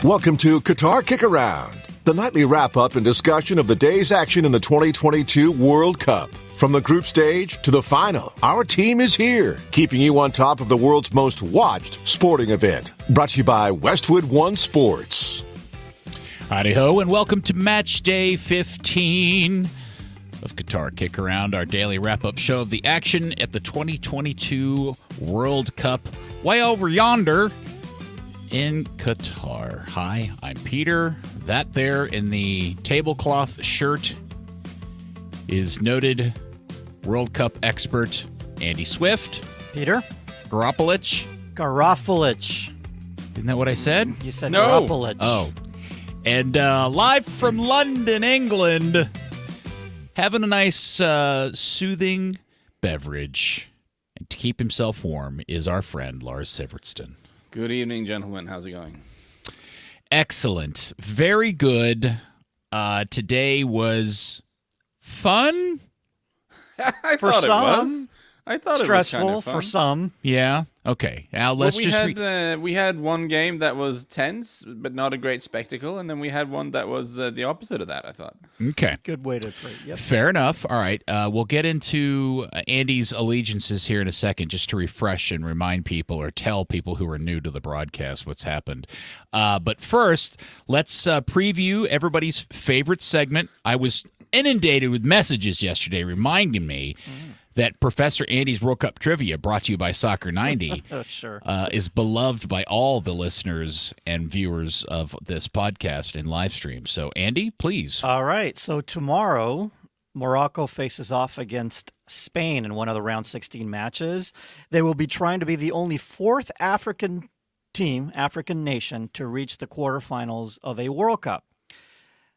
Welcome to Qatar KickAround, the nightly wrap-up and discussion of the day's action in the 2022 World Cup. From the group stage to the final, our team is here, keeping you on top of the world's most watched sporting event. Brought to you by Westwood One Sports. Howdy-ho, and welcome to Matchday 15 of Qatar KickAround, our daily wrap-up show of the action at the 2022 World Cup, way over yonder in Qatar. Hi, I'm Peter. That there in the tablecloth shirt is noted World Cup expert Andy Swift. Peter? Garopolich. Isn't that what I said? You said no. Garopolich. Oh. And live from London, England, having a nice soothing beverage and to keep himself warm is our friend Lars Sivertson. Good evening, gentlemen. How's it going? Excellent. Very good. Today was fun. I for thought some, it was. I thought stressful it was kind of fun. for some. Yeah. Okay. Now let's we had one game that was tense, but not a great spectacle, and then we had one that was the opposite of that, I thought. Okay. Good way to put it. Yep. Fair enough. All right. We'll get into Andy's allegiances here in a second, just to refresh and remind people or tell people who are new to the broadcast what's happened. But first, let's preview everybody's favorite segment. I was inundated with messages yesterday reminding me that Professor Andy's World Cup Trivia, brought to you by Soccer 90, Sure. is beloved by all the listeners and viewers of this podcast and live stream. So, Andy, please. All right. So tomorrow, Morocco faces off against Spain in one of the round 16 matches. They will be trying to be the only fourth African nation to reach the quarterfinals of a World Cup.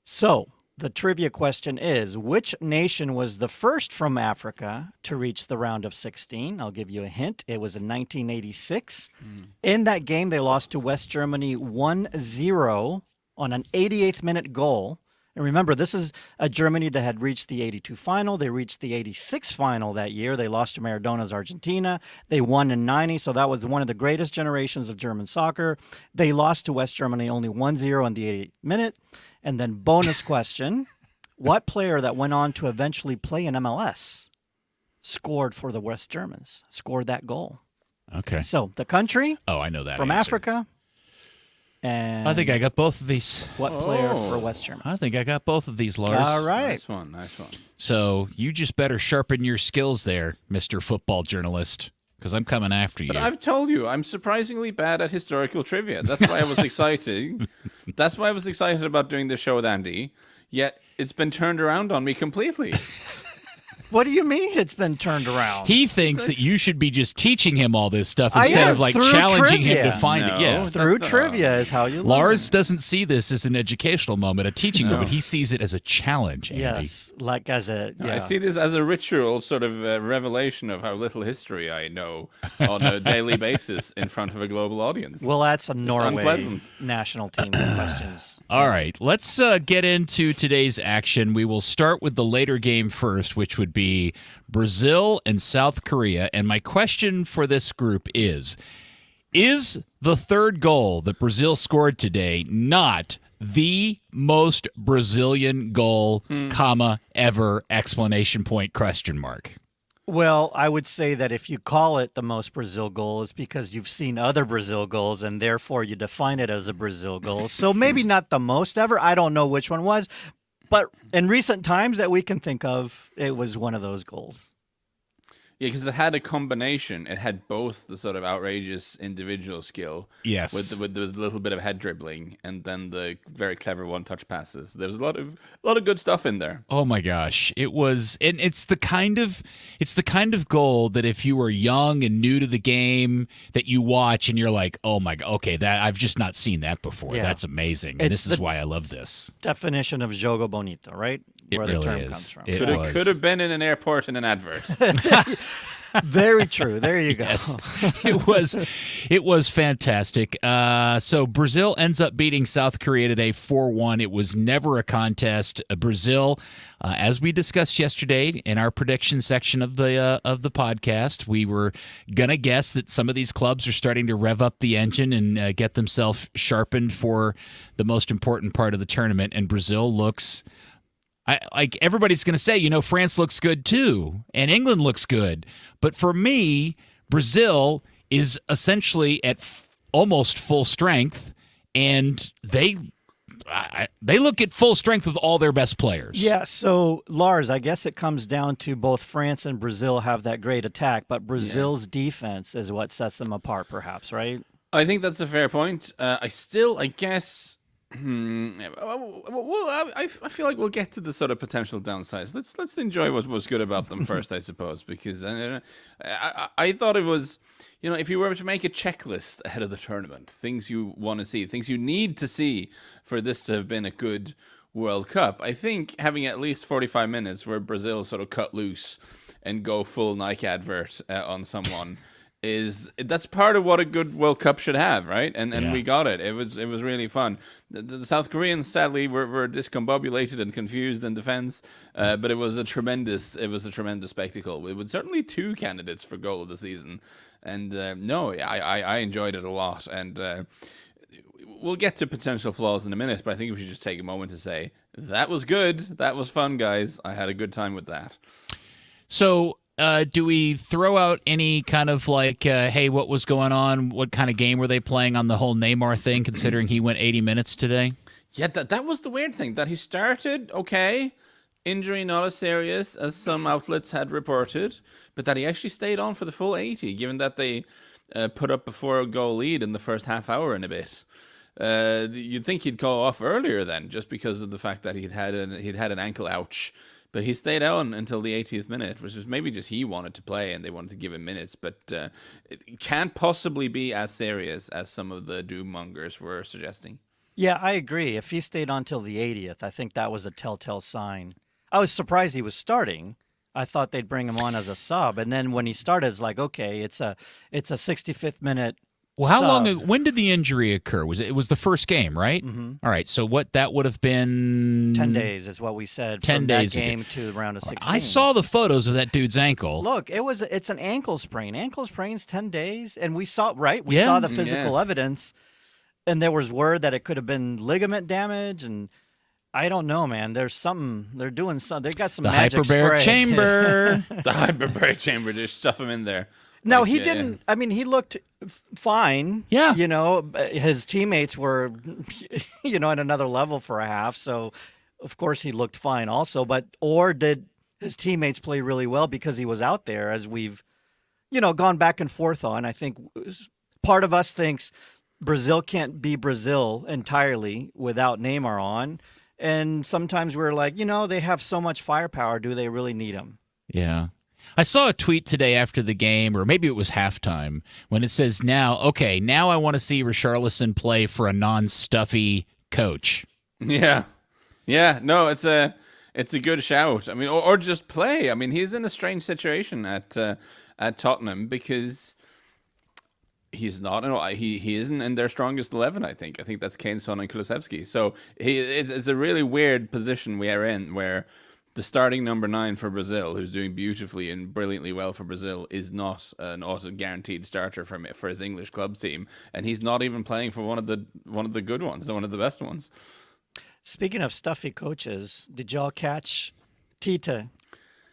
So, the trivia question is, which nation was the first from Africa to reach the round of 16? I'll give you a hint. It was in 1986. In that game, they lost to West Germany 1-0 on an 88th minute goal. And remember, this is a Germany that had reached the 82 final. They reached the 86 final that year. They lost to Maradona's Argentina. They won in 90, so that was one of the greatest generations of German soccer. They lost to West Germany only 1-0 on the 88th minute. And then bonus question, what player that went on to eventually play in MLS scored for the West Germans, scored that goal? Okay. So the country I know that from answer. Africa. And I think I got both of these. what player for West Germany? I think I got both of these, Lars. All right. Nice one. So you just better sharpen your skills there, Mr. Football Journalist, because I'm coming after you. But I've told you, I'm surprisingly bad at historical trivia. That's why I was excited. That's why I was excited about doing this show with Andy. Yet it's been turned around on me completely. What do you mean it's been turned around? He thinks that you should be just teaching him all this stuff I instead am, of like through challenging trivia. him to find No. it. Yeah. Through trivia is how you learn. Lars doesn't see this as an educational moment, a teaching moment. He sees it as a challenge, Andy. Yes, like as a... Yeah. I see this as a ritual sort of revelation of how little history I know on a daily basis in front of a global audience. We'll add some Norway unpleasant. national team questions. All right, let's get into today's action. We will start with the later game first, which would be Brazil and South Korea. And my question for this group is the third goal that Brazil scored today not the most Brazilian goal, ever, exclamation point, question mark? Well, I would say that if you call it the most Brazil goal, it's because you've seen other Brazil goals, and therefore you define it as a Brazil goal. So maybe not the most ever. I don't know which one was. But in recent times that we can think of, it was one of those goals. Yeah, because it had a combination. It had both the sort of outrageous individual skill, Yes, with the little bit of head dribbling, and then the very clever one-touch passes. There's a lot of good stuff in there. Oh my gosh, it was, and it's the kind of goal that if you were young and new to the game that you watch and you're like, oh my god, okay, that I've just not seen that before. Yeah. That's amazing. And this is why I love this. Definition of jogo bonito, right? It Where really the term is. comes from. It Could have been in an airport in an advert. Very true. There you go. Yes, it was fantastic. So Brazil ends up beating South Korea today 4-1. It was never a contest. Brazil, as we discussed yesterday in our prediction section of the podcast, we were gonna guess that some of these clubs are starting to rev up the engine and get themselves sharpened for the most important part of the tournament. And Brazil looks. Like everybody's going to say, France looks good too, and England looks good. But for me, Brazil is essentially at almost full strength, and they look at full strength with all their best players. Yeah, so Lars, I guess it comes down to both France and Brazil have that great attack, but Brazil's defense is what sets them apart, perhaps, right? I think that's a fair point. I guess. Well, I feel like we'll get to the sort of potential downsides. Let's enjoy what was good about them first, I suppose, because I thought it was, if you were to make a checklist ahead of the tournament, things you want to see, things you need to see for this to have been a good World Cup, I think having at least 45 minutes where Brazil sort of cut loose and go full Nike advert on someone. That's part of what a good World Cup should have, right? And we got it. It was really fun. The South Koreans sadly were discombobulated and confused in defense, but it was a tremendous spectacle. It was certainly two candidates for goal of the season, and I enjoyed it a lot. And we'll get to potential flaws in a minute, but I think we should just take a moment to say that was good. That was fun, guys. I had a good time with that. So. Do we throw out any kind of hey, what was going on? What kind of game were they playing on the whole Neymar thing, considering he went 80 minutes today? Yeah, that was the weird thing, that he started, okay, injury not as serious as some outlets had reported, but that he actually stayed on for the full 80, given that they put up a 4-goal lead in the first half hour and a bit. You'd think he'd go off earlier then, just because of the fact that he'd had an ankle ouch. But he stayed on until the 80th minute, which was maybe just he wanted to play and they wanted to give him minutes. But it can't possibly be as serious as some of the doom mongers were suggesting. Yeah, I agree. If he stayed on till the 80th, I think that was a telltale sign. I was surprised he was starting. I thought they'd bring him on as a sub. And then when he started, it's like, okay, it's a 65th minute. Well, how long? When did the injury occur? It was the first game, right? Mm-hmm. All right. So that would have been 10 days is what we said. 10 from days that game to the round of 16. I saw the photos of that dude's ankle. Look, it's an ankle sprain. Ankle sprain's 10 days, and we saw saw the physical evidence, and there was word that it could have been ligament damage, and I don't know, man. There's something they're doing. They got some magic hyperbaric spray. chamber. The hyperbaric chamber. Just stuff him in there. No, he didn't. I mean, he looked fine. Yeah. His teammates were, at another level for a half. So, of course, he looked fine also. Or did his teammates play really well because he was out there, as we've, gone back and forth on? I think part of us thinks Brazil can't be Brazil entirely without Neymar on. And sometimes we're like, they have so much firepower. Do they really need him? Yeah. I saw a tweet today after the game, or maybe it was halftime, when it says, now I want to see Richarlison play for a non-stuffy coach. Yeah. Yeah, no, it's a good shout. I mean, or just play. I mean, he's in a strange situation at Tottenham because he's not. He isn't in their strongest 11. I think that's Kane, Son, and Kulusevski. So it's a really weird position we are in, where the starting number 9 for Brazil, who's doing beautifully and brilliantly well for Brazil, is not an auto-guaranteed starter for his English club team, and he's not even playing for one of the good ones, one of the best ones. Speaking of stuffy coaches, did y'all catch Tite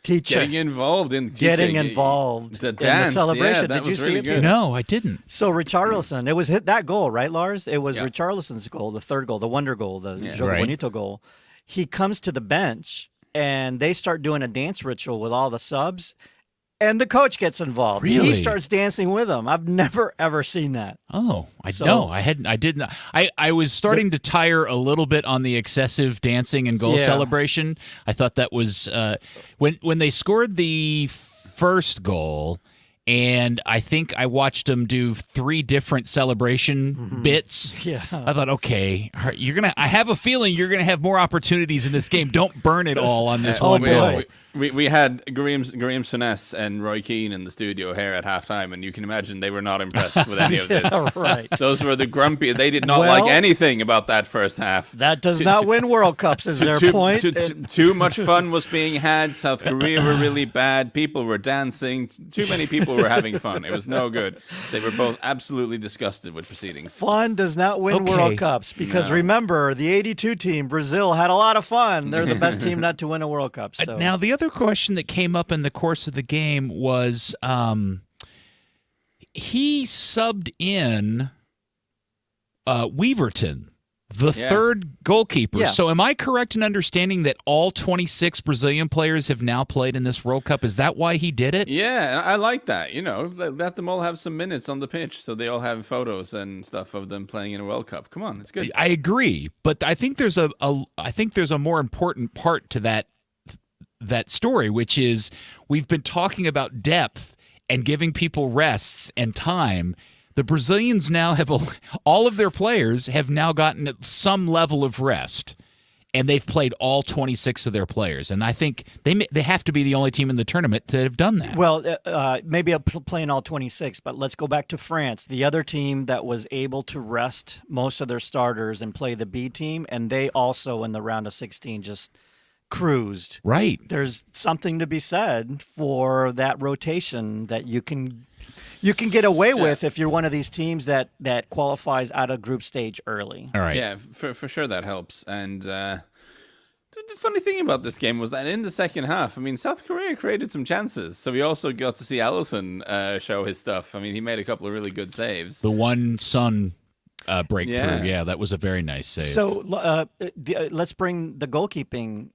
getting involved in the dance, celebration? Yeah, that did you was see really it? good. No, I didn't. So Richarlison, it was that goal, right, Lars? It was Richarlison's goal, the third goal, the wonder goal, the Jogo Bonito goal. He comes to the bench, and they start doing a dance ritual with all the subs, and the coach gets involved. Really? He starts dancing with them. I've never ever seen that. Oh, I didn't. I was starting to tire a little bit on the excessive dancing and goal celebration. I thought that was when they scored the first goal, And I think I watched them do 3 different celebration bits. Yeah. I thought, okay, I have a feeling you're gonna have more opportunities in this game. Don't burn it all on this one goal. We had Graeme Souness and Roy Keane in the studio here at halftime, and you can imagine they were not impressed with any of this. Right. Those were the grumpy. They did not like anything about that first half. That does not win World Cups, is their point. Too much fun was being had. South Korea were really bad. People were dancing. Too many people were having fun. It was no good. They were both absolutely disgusted with proceedings. Fun does not win World Cups because remember, the '82 team, Brazil, had a lot of fun. They're the best team not to win a World Cup. So. Now, the other question that came up in the course of the game was he subbed in Weaverton, the third goalkeeper. Yeah. So am I correct in understanding that all 26 Brazilian players have now played in this World Cup? Is that why he did it? Yeah, I like that. Let them all have some minutes on the pitch so they all have photos and stuff of them playing in a World Cup. Come on, it's good. I agree, but I think there's a more important part to that story, which is we've been talking about depth and giving people rests and time. The Brazilians now have all of their players have now gotten some level of rest, and they've played all 26 of their players. And I think they have to be the only team in the tournament to have done that. Well, maybe playing all 26, but let's go back to France, the other team that was able to rest most of their starters and play the B team, and they also in the round of 16 just cruised. Right. There's something to be said for that rotation that you can get away with if you're one of these teams that qualifies out of group stage early. All right. Yeah, for sure that helps. And the funny thing about this game was that in the second half, I mean, South Korea created some chances. So we also got to see Allison show his stuff. I mean, he made a couple of really good saves. The one Son breakthrough. Yeah, that was a very nice save. So let's bring the goalkeeping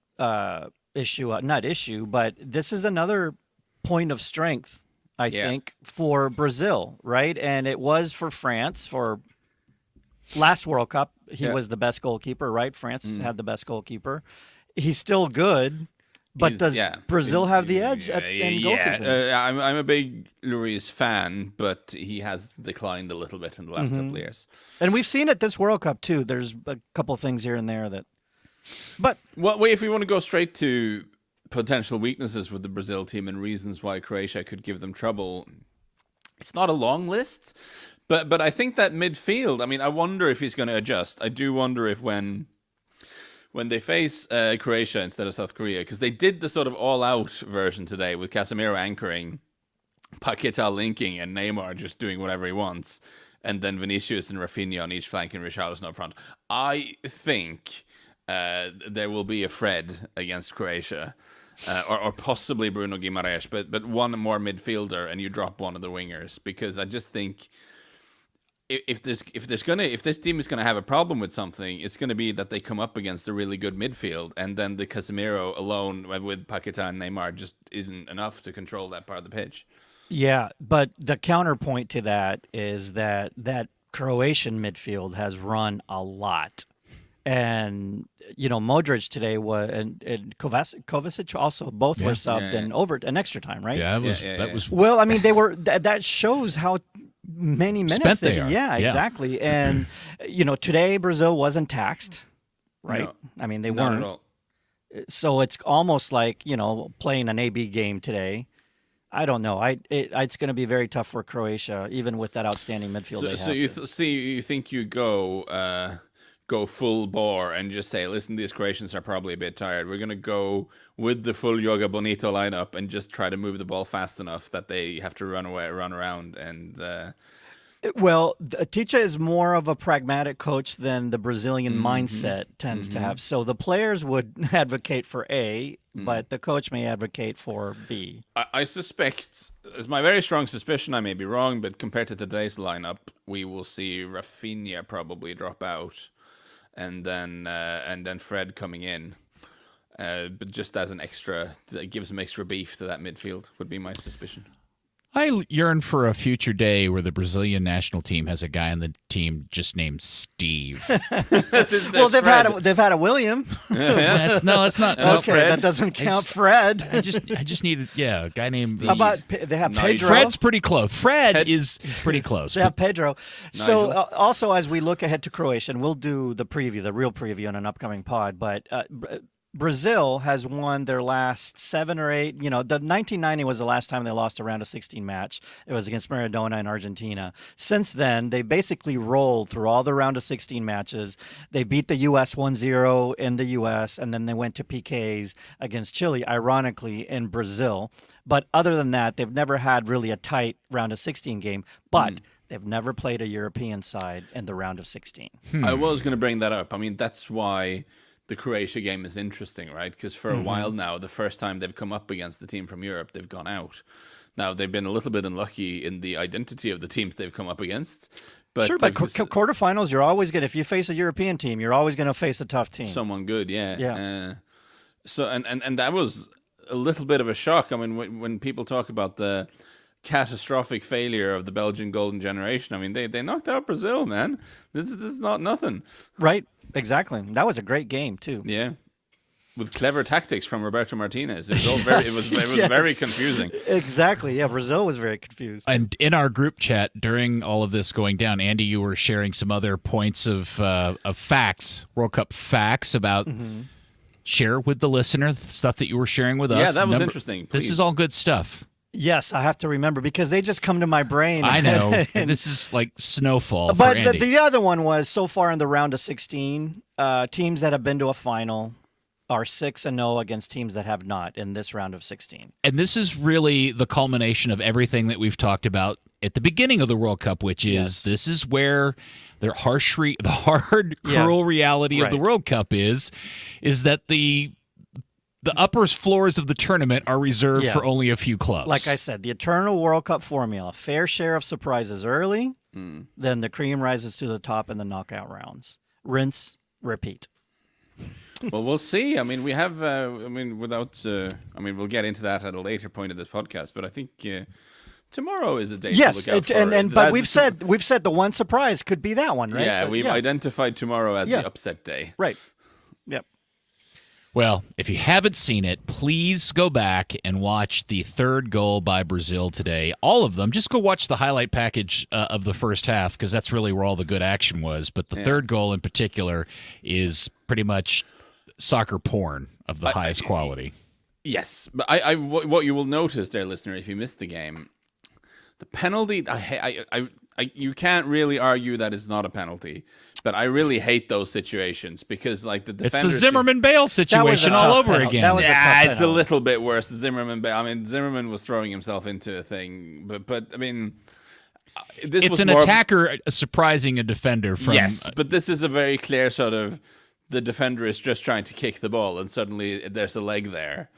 issue up. Not issue, but this is another point of strength, I think, for Brazil, right? And it was for France for last World Cup. He was the best goalkeeper, right? France had the best goalkeeper. He's still good, but does Brazil have the edge in goalkeeping? I'm a big Luis fan, but he has declined a little bit in the last couple of years. And we've seen it this World Cup, too. There's a couple of things here and there that... But well, if we want to go straight to potential weaknesses with the Brazil team and reasons why Croatia could give them trouble, it's not a long list, but I think that midfield, I mean, I wonder if he's going to adjust. I do wonder if when they face Croatia instead of South Korea, because they did the sort of all-out version today with Casemiro anchoring, Paquetá linking, and Neymar just doing whatever he wants, and then Vinicius and Rafinha on each flank and Richarlison up front. I think there will be a Fred against Croatia, or possibly Bruno Guimaraes, but one more midfielder, and you drop one of the wingers, because I just think if this team is gonna have a problem with something, it's gonna be that they come up against a really good midfield, and then the Casemiro alone with Paquetá and Neymar just isn't enough to control that part of the pitch. Yeah, but the counterpoint to that is that Croatian midfield has run a lot. And, Modric today and Kovacic also both were subbed and over an extra time, right? Yeah, that was. Well, I mean, they were. That shows how many minutes spent they are. Yeah, exactly. And today Brazil wasn't taxed, right? No, I mean, they not weren't. at all. So it's almost like playing an AB game today. I don't know. It's going to be very tough for Croatia, even with that outstanding midfield. So you think you go full bore and just say, listen, these Croatians are probably a bit tired. We're going to go with the full Yoga Bonito lineup and just try to move the ball fast enough that they have to run around. And well, Ticha is more of a pragmatic coach than the Brazilian mindset tends to have. So the players would advocate for A, but the coach may advocate for B. I suspect, it's my very strong suspicion, I may be wrong, but compared to today's lineup, we will see Rafinha probably drop out. And then Fred coming in, but just as an extra, gives some extra beef to that midfield would be my suspicion. I yearn for a future day where the Brazilian national team has a guy on the team just named Steve. Well, they've had a William. That's not. Okay, that doesn't count. Fred. I just needed a guy named. How about they have Pedro? Fred's pretty close. Fred is pretty close. They have Pedro. So also as we look ahead to Croatia, and we'll do the real preview in an upcoming pod, but. Brazil has won their last 7 or 8. The 1990 was the last time they lost a round of 16 match. It was against Maradona in Argentina. Since then, they basically rolled through all the round of 16 matches. They beat the U.S. 1-0 in the U.S., and then they went to PKs against Chile, ironically, in Brazil. But other than that, they've never had really a tight round of 16 game. But they've never played a European side in the round of 16. I was going to bring that up. I mean, that's why the Croatia game is interesting, right? Because for a while now, the first time they've come up against the team from Europe, they've gone out. Now, they've been a little bit unlucky in the identity of the teams they've come up against. But sure, but quarterfinals, you're always going to, if you face a European team, you're always going to face a tough team. Someone good, yeah. Yeah. So, and that was a little bit of a shock. I mean, when people talk about the catastrophic failure of the Belgian golden generation, I mean, they knocked out Brazil, man. This is not nothing. Right, exactly. That was a great game, too. Yeah. With clever tactics from Roberto Martinez. It was all very, it was very confusing. Exactly. Yeah, Brazil was very confused. And in our group chat during all of this going down, Andy, you were sharing some other points of facts, World Cup facts about share with the listener the stuff that you were sharing with us. Yeah, that was interesting. Please. This is all good stuff. Yes, I have to remember because they just come to my brain. I know. This is like snowfall. But for Andy. The other one was so far in the round of 16, teams that have been to a final are 6-0 against teams that have not in this round of 16. And this is really the culmination of everything that we've talked about at the beginning of the World Cup, which is this is where the hard, cruel reality of the World Cup is that the upper floors of the tournament are reserved for only a few clubs. Like I said, the eternal World Cup formula, fair share of surprises early, then the cream rises to the top in the knockout rounds. Rinse, repeat. Well, we'll see. I mean, we have, we'll get into that at a later point of this podcast, but I think tomorrow is a day to look out for. But we've said the one surprise could be that one, right? Yeah, we've identified tomorrow as the upset day. Right. Yep. Well, if you haven't seen it, please go back and watch the third goal by Brazil today. All of them. Just go watch the highlight package of the first half because that's really where all the good action was. But the third goal in particular is pretty much soccer porn of the highest quality. Yes. But what you will notice there, listener, if you missed the game, the penalty, you can't really argue that it's not a penalty. But I really hate those situations because, like, the defenders... It's the Zimmerman-Bale situation all over again. It's a little bit worse. The Zimmerman-Bale... I mean, Zimmerman was throwing himself into a thing. But I mean... It's an attacker surprising a defender from... Yes, but this is a very clear sort of... The defender is just trying to kick the ball, and suddenly there's a leg there.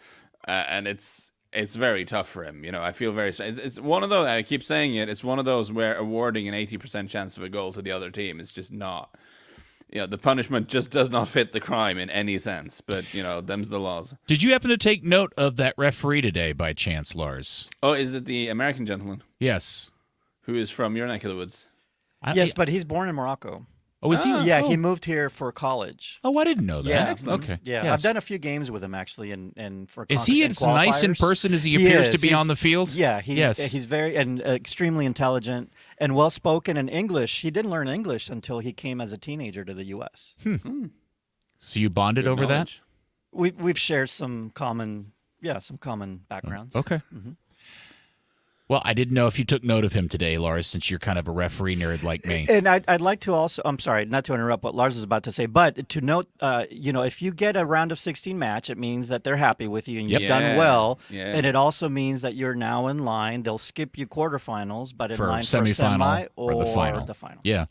And it's very tough for him. You know, I feel very... It's one of those... I keep saying it. It's one of those where awarding an 80% chance of a goal to the other team is just not... You know, the punishment just does not fit the crime in any sense. But, you know, them's the laws. Did you happen to take note of that referee today by chance, Lars? Oh, is it the American gentleman? Yes. Who is from your neck of the woods? Yes, but he's born in Morocco. Oh, is he? Yeah, he moved here for college. Oh, I didn't know that. Yeah, excellent. Okay. Yeah, yes. I've done a few games with him actually, and for is he as nice in person as he appears to be on the field? Yeah, he's very extremely intelligent and well spoken in English. He didn't learn English until he came as a teenager to the U.S. So you bonded over that? We've shared some common backgrounds. Okay. Well, I didn't know if you took note of him today, Lars, since you're kind of a referee nerd like me. And I'd like to also, I'm sorry, not to interrupt what Lars is about to say, but to note, if you get a round of 16 match, it means that they're happy with you and you've done well. Yeah. And it also means that you're now in line. They'll skip you quarterfinals, but in line for a semi or the final. Yeah.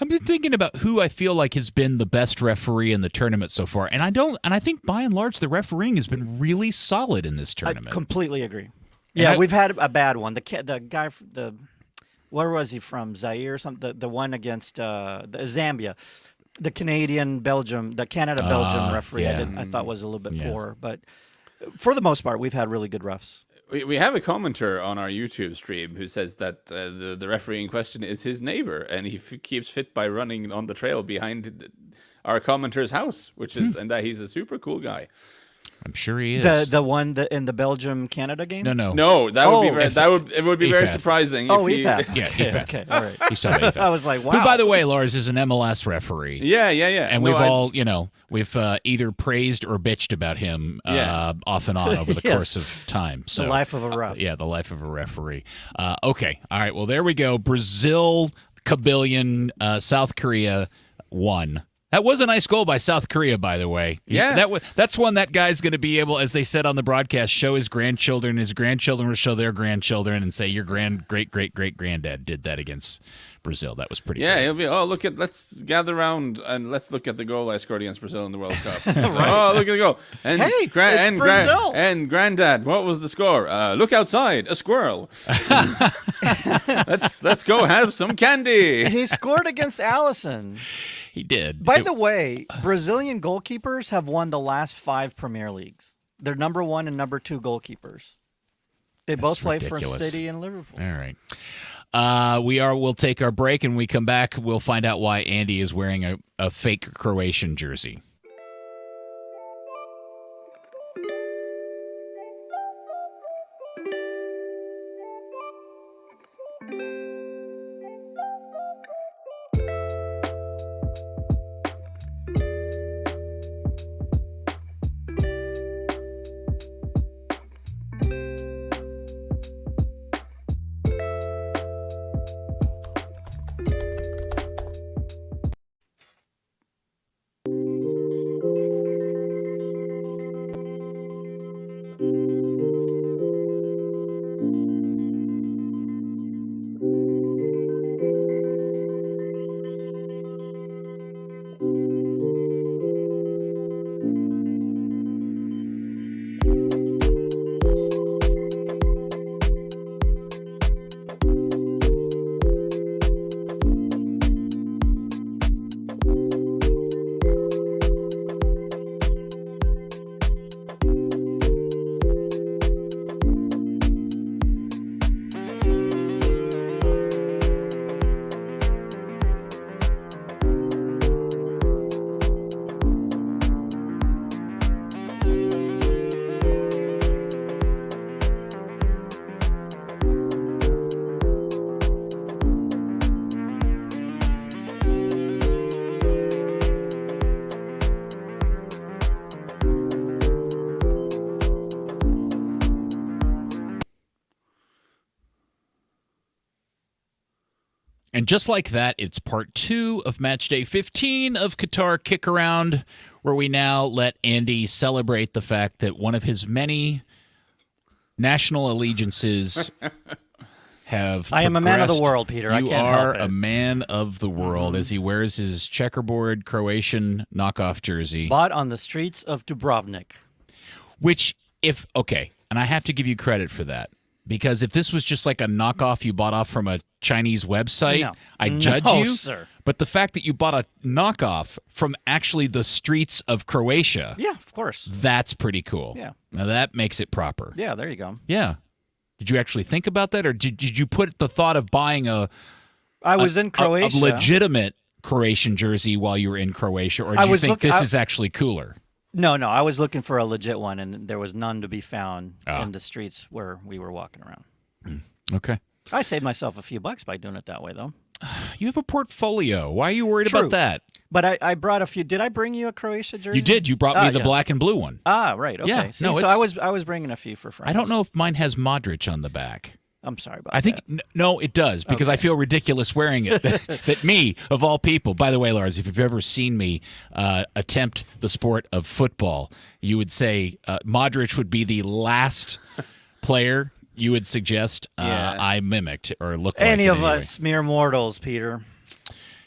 I've been thinking about who I feel like has been the best referee in the tournament so far. And I think by and large, the refereeing has been really solid in this tournament. I completely agree. Yeah, we've had a bad one. The guy, where was he from? Zaire or something? The one against Zambia, the Canada-Belgium referee. I thought was a little bit poor, but for the most part, we've had really good refs. We have a commenter on our YouTube stream who says that the referee in question is his neighbor, and he keeps fit by running on the trail behind our commenter's house, which is and that he's a super cool guy. I'm sure he is. The one in the Belgium Canada game. No. That would be very surprising. Oh, if he, EFAF. Yeah, EFAF. Okay, all right. He's talking about EFAF. I was like, wow. Who, by the way, Lars, is an MLS referee. Yeah. And we've either praised or bitched about him off and on over the course of time. So the life of a ref. The life of a referee. Okay. All right. Well, there we go. Brazil, Kabillion, South Korea won. That was a nice goal by South Korea, by the way. Yeah. That's one that guy's going to be able, as they said on the broadcast, show his grandchildren. His grandchildren will show their grandchildren and say, your great-great-great-granddad did that against Brazil. That was pretty Yeah, great. he'll be, let's gather around and let's look at the goal I scored against Brazil in the World Cup. Oh, look at the goal. And hey, it's Brazil. And granddad, what was the score? Look outside, a squirrel. Let's go have some candy. He scored against Allison. He did. By the way, Brazilian goalkeepers have won the last 5 Premier Leagues. They're number 1 and number 2 goalkeepers. They both play for City and Liverpool. All right. We'll take our break, and when we come back, we'll find out why Andy is wearing a fake Croatian jersey. And just like that, it's part 2 of Matchday 15 of Qatar KickAround, where we now let Andy celebrate the fact that one of his many national allegiances have I am a man of the progressed. world, Peter. I You can't are help it. a man of the world as he wears his checkerboard Croatian knockoff jersey. Bought on the streets of Dubrovnik. Which, and I have to give you credit for that. Because if this was just like a knockoff you bought off from a Chinese website, I'd judge you. Sir. But the fact that you bought a knockoff from actually the streets of Croatia, Yeah, of course. that's pretty cool. Yeah. Now that makes it proper. Yeah, there you go. Yeah. Did you actually think about that? Or did you put the thought of buying I was in Croatia. a legitimate Croatian jersey while you were in Croatia? Or did you think this is actually cooler? No, I was looking for a legit one, and there was none to be found in the streets where we were walking around. Okay. I saved myself a few bucks by doing it that way, though. You have a portfolio. Why are you worried about that? But I brought a few. Did I bring you a Croatia jersey? You did. You brought me the black and blue one. Ah, right. Okay. Yeah, See, no, so I was bringing a few for friends. I don't know if mine has Modric on the back. I'm sorry about I think that. no, it does because I feel ridiculous wearing it. That me of all people. By the way, Lars, if you've ever seen me attempt the sport of football, you would say Modric would be the last player you would suggest I mimicked or looked like. Any in of any way. us mere mortals, Peter.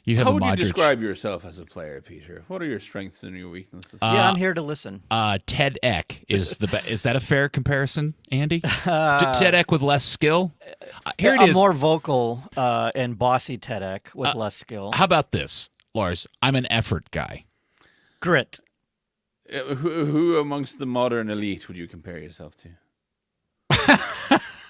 You have How a would you Modric. describe yourself as a player, Peter? What are your strengths and your weaknesses? Yeah, I'm here to listen. Ted Eck is the best. Is that a fair comparison, Andy? Ted Eck with less skill. Here it a is. more vocal and bossy Tedek with less skill. How about this, Lars? I'm an effort guy. Grit. Who amongst the modern elite would you compare yourself to?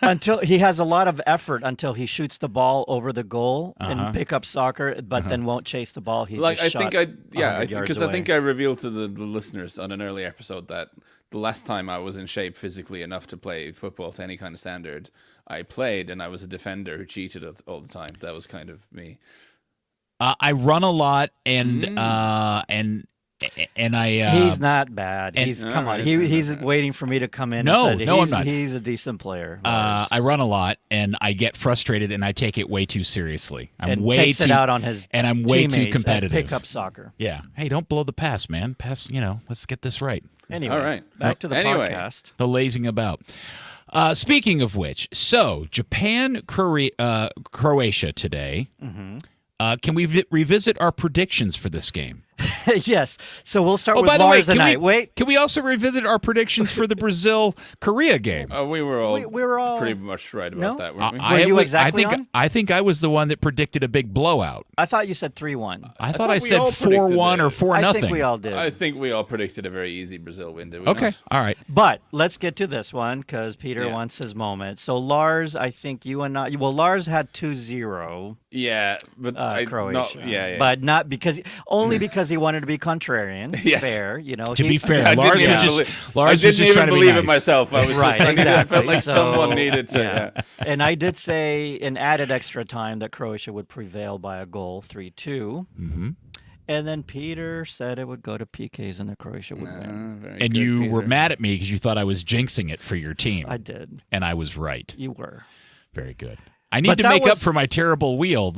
until he has a lot of effort until he shoots the ball over the goal in pickup soccer, but then won't chase the ball. He like just I think because I away. think I revealed to the listeners on an early episode that the last time I was in shape physically enough to play football to any kind of standard, I played and I was a defender who cheated all the time. That was kind of me. I run a lot and he's not bad. Come on. He's waiting for me to come in. No, and say, I'm not. He's a decent player. I run a lot and I get frustrated and I take it way too seriously. Takes it out on his and I'm way too teammates competitive. at pickup soccer. Yeah. Hey, don't blow the pass, man. Pass. Let's get this right. Anyway, all right. Back to the podcast. No lazing about. Speaking of which, so Japan, Croatia today. Mm-hmm. Can we revisit our predictions for this game? Yes. So we'll start with by the way, Lars tonight. Wait. Can we also revisit our predictions for the Brazil-Korea game? We were all pretty much right about that, weren't we? Were you exactly on? I think I was the one that predicted a big blowout. I thought you said 3-1. I thought I said 4-1 or 4-0. I think we all did. I think we all predicted a very easy Brazil win, did we Okay. not? All right. But let's get to this one because Peter wants his moment. So Lars, I think you and I. Well, Lars had 2-0. Yeah, but Croatia. But not because he wanted to be contrarian. Yes. Fair, To be fair, I Lars was just trying to be believe nice. it myself. I was Right, just exactly. I felt like someone needed to. Yeah. And I did say in added extra time that Croatia would prevail by a goal, 3-2. Mm-hmm. And then Peter said it would go to PKs and the Croatia would win. And you were mad at me because you thought I was jinxing it for your team. I did. And I was right. You were. Very good. I need to make up for my terrible wheel.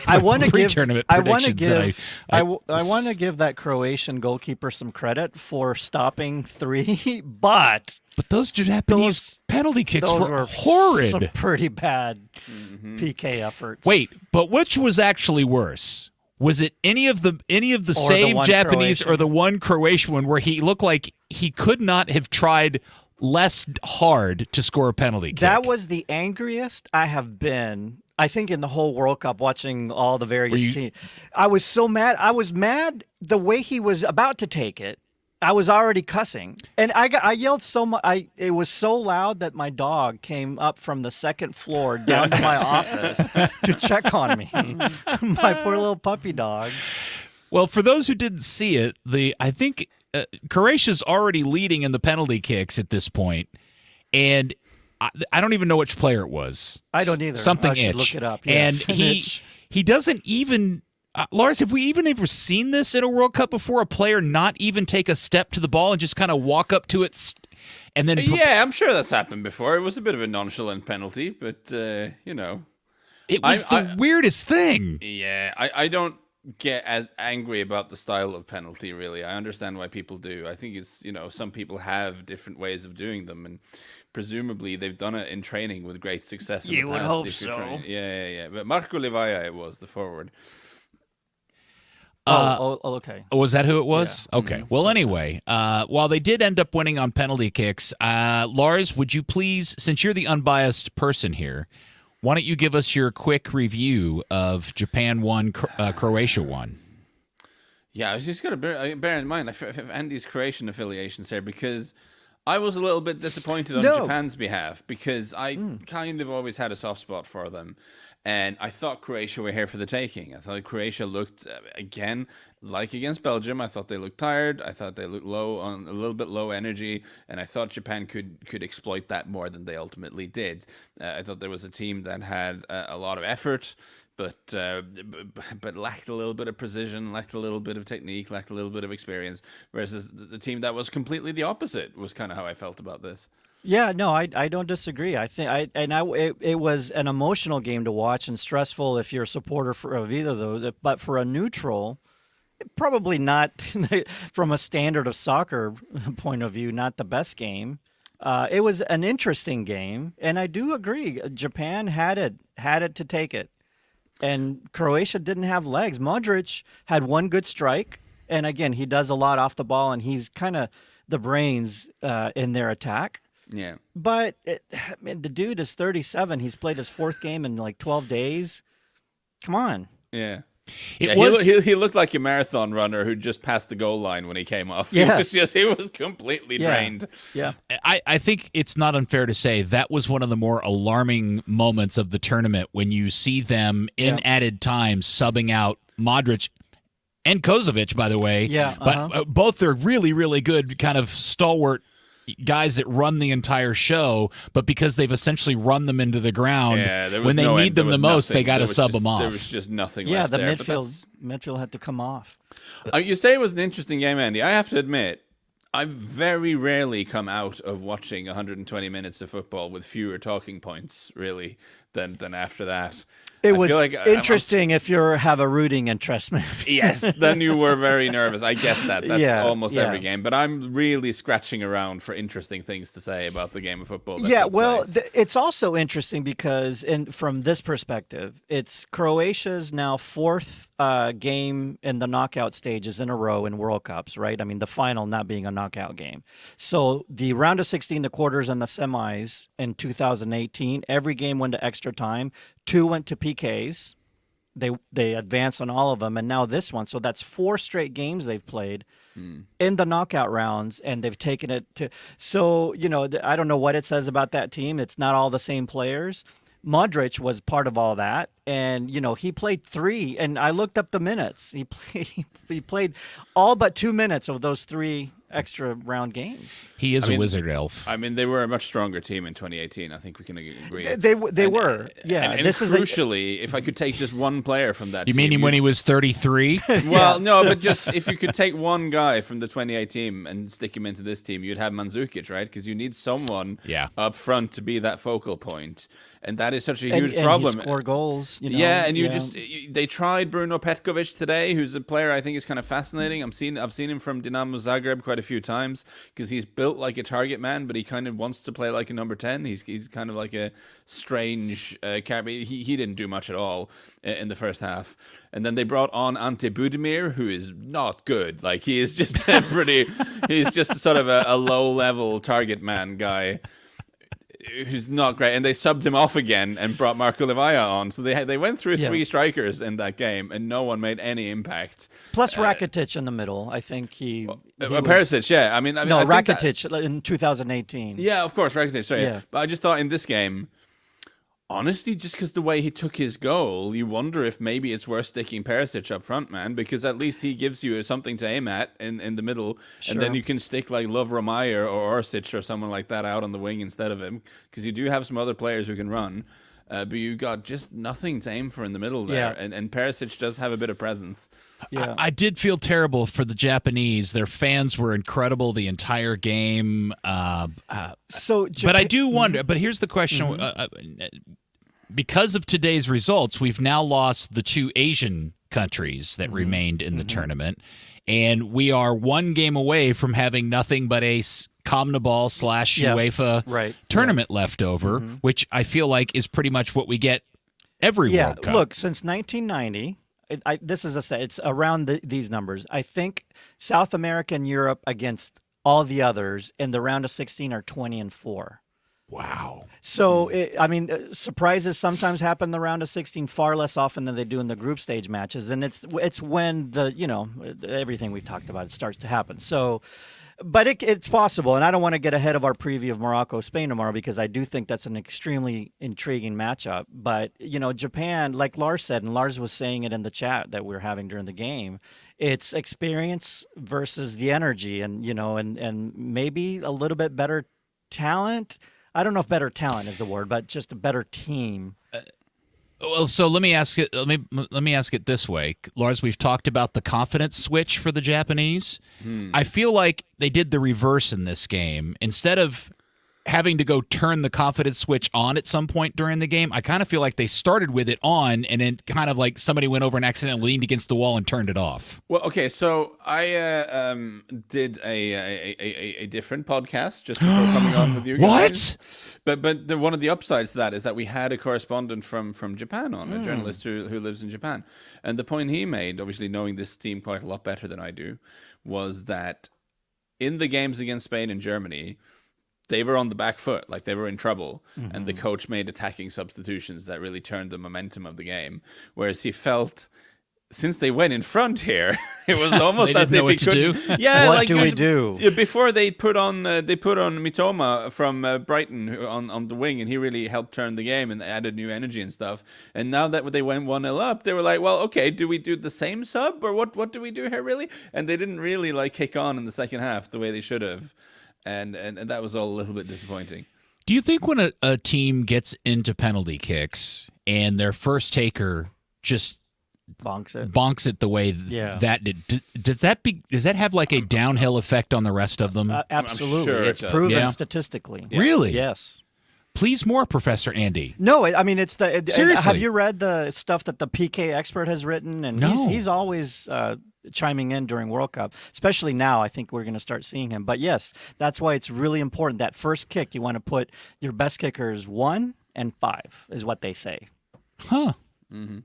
I want to give. tournament I want to predictions. give. I want to give that Croatian goalkeeper some credit for stopping 3, but those Japanese penalty kicks those were horrid. Some pretty bad PK efforts. Wait, but which was actually worse? Was it any of the saved Japanese Croatian? or the one Croatian one where he looked like he could not have tried less hard to score a penalty kick? That was the angriest I have been, I think, in the whole World Cup, watching all the various teams. I was so mad. I was mad the way he was about to take it. I was already cussing, and I yelled so much. It was so loud that my dog came up from the second floor down to my office to check on me. My poor little puppy dog. Well, for those who didn't see it, I think Croatia's already leading in the penalty kicks at this point, and I don't even know which player it was. I don't either. Something I should itch. look it up. Yes, and he doesn't even. Lars, have we even ever seen this in a World Cup before? A player not even take a step to the ball and just kind of walk up to it, and then yeah, I'm sure that's happened before. It was a bit of a nonchalant penalty, but it was the weirdest thing. Yeah, I don't get as angry about the style of penalty, really. I understand why people do. I think it's, some people have different ways of doing them, and presumably they've done it in training with great success in the past. You would hope so. Yeah. But Marco Livaja, it was the forward. Okay. Was that who it was? Yeah. Okay. Well, anyway, while they did end up winning on penalty kicks, Lars, would you please, since you're the unbiased person here, why don't you give us your quick review of Japan 1, Croatia 1? Yeah, I was just going to bear in mind Andy's Croatian affiliations here, because I was a little bit disappointed on Japan's behalf, because I kind of always had a soft spot for them. And I thought Croatia were here for the taking. I thought Croatia looked, again, like against Belgium. I thought they looked tired. I thought they looked a little bit low energy. And I thought Japan could exploit that more than they ultimately did. I thought there was a team that had a lot of effort, but lacked a little bit of precision, lacked a little bit of technique, lacked a little bit of experience. Whereas the team that was completely the opposite was kind of how I felt about this. Yeah, no, I don't disagree. I think it was an emotional game to watch and stressful if you're a supporter of either of those. But for a neutral, probably not from a standard of soccer point of view, not the best game. It was an interesting game, and I do agree. Japan had it to take it, and Croatia didn't have legs. Modric had one good strike, and again, he does a lot off the ball, and he's kind of the brains in their attack. Yeah. But the dude is 37. He's played his 4th game in like 12 days. Come on. Yeah. He looked like a marathon runner who just passed the goal line when he came off. Yes. He was completely drained. Yeah. I think it's not unfair to say that was one of the more alarming moments of the tournament when you see them in added time subbing out Modric and Kozovic, by the way. Yeah, But both are really, really good kind of stalwart guys that run the entire show, but because they've essentially run them into the ground, when they need them the most, they got to sub them off. There was just nothing left there. Yeah, the midfield had to come off. You say it was an interesting game, Andy. I have to admit, I very rarely come out of watching 120 minutes of football with fewer talking points, really, than after that. It was interesting if you have a rooting interest, maybe. Yes, then you were very nervous. I get that. That's almost every game. But I'm really scratching around for interesting things to say about the game of football. It's also interesting because, from this perspective, it's Croatia's now fourth game in the knockout stages in a row in World Cups, right? I mean, the final not being a knockout game. So the round of 16, the quarters, and the semis in 2018, every game went to extra time. 2 went to PKs. They advanced on all of them, and now this one. So that's 4 straight games they've played in the knockout rounds, and they've taken it to. So, I don't know what it says about that team. It's not all the same players. Modric was part of all that, and he played 3. And I looked up the minutes. He played all but 2 minutes of those 3 extra round games. He is a wizard elf. I mean, they were a much stronger team in 2018. I think we can agree. They were. Yeah. And crucially, if I could take just one player from that team. You mean when he was 33? Well, no, but just if you could take one guy from the 2018 team and stick him into this team, you'd have Mandzukic, right? Because you need someone up front to be that focal point. And that is such a huge problem. And score goals. They tried Bruno Petkovic today, who's a player I think is kind of fascinating. I've seen him from Dinamo Zagreb quite a few times because he's built like a target man, but he kind of wants to play like a number 10. He's kind of like a strange character. He didn't do much at all in the first half. And then they brought on Ante Budimir, who is not good. Like he is just he's just sort of a low level target man guy who's not great, and they subbed him off again and brought Marco Livaja on. So they went through 3 strikers in that game, and no one made any impact. Plus Rakitic in the middle. I think Perisic, yeah. I mean, Rakitic in 2018. Yeah, of course, Rakitic. Sorry, yeah. But I just thought in this game, honestly, just because the way he took his goal, you wonder if maybe it's worth sticking Perisic up front, man, because at least he gives you something to aim at in the middle, and then you can stick like Lovro Majer or Orsic or someone like that out on the wing instead of him, because you do have some other players who can run, but you got just nothing to aim for in the middle there, and Perisic does have a bit of presence. Yeah, I did feel terrible for the Japanese. Their fans were incredible the entire game. But I do wonder. But here's the question: because of today's results, we've now lost the 2 Asian countries that remained in the tournament, and we are 1 game away from having nothing but a CONMEBOL / UEFA tournament left over, which I feel like is pretty much what we get every World Cup. Look, since 1990. It's around these numbers. I think South America and Europe against all the others in the round of 16 are 20-4. Wow. So, surprises sometimes happen in the round of 16 far less often than they do in the group stage matches. And it's when everything we've talked about starts to happen. So, but it's possible. And I don't want to get ahead of our preview of Morocco-Spain tomorrow because I do think that's an extremely intriguing matchup. But, Japan, like Lars said, and Lars was saying it in the chat that we were having during the game, it's experience versus the energy and maybe a little bit better talent. I don't know if better talent is the word, but just a better team. Well, so let me ask it. Let me ask it this way, Lars. We've talked about the confidence switch for the Japanese. I feel like they did the reverse in this game. Instead of having to go turn the confidence switch on at some point during the game, I kind of feel like they started with it on, and then kind of like somebody went over and accidentally leaned against the wall and turned it off. Well, okay, so I did a different podcast just before coming on with you guys. What? But one of the upsides to that is that we had a correspondent from Japan on, a journalist who lives in Japan. And the point he made, obviously knowing this team quite a lot better than I do, was that in the games against Spain and Germany, they were on the back foot, like they were in trouble, and the coach made attacking substitutions that really turned the momentum of the game. Whereas he felt since they went in front here, it was almost They as didn't know if what he to couldn't. do? Yeah, What like do we do? before they put on Mitoma from Brighton on the wing, and he really helped turn the game and added new energy and stuff. And now that they went 1-0 up, they were like, well, okay, do we do the same sub or what do we do here really? And they didn't really like kick on in the second half the way they should have, and that was all a little bit disappointing. Do you think when a team gets into penalty kicks and their first taker just bonks it the way that did, does that have like a downhill effect on the rest of them? Absolutely. Sure It's it proven Yeah. statistically. Really? Yes. Please more, Professor Andy. No, I mean it's Seriously. Have you read the stuff that the PK expert has written? And No. he's always chiming in during World Cup, especially now. I think we're going to start seeing him. But yes, that's why it's really important. That first kick, you want to put your best kickers 1 and 5 is what they say. Huh. Mm-hmm.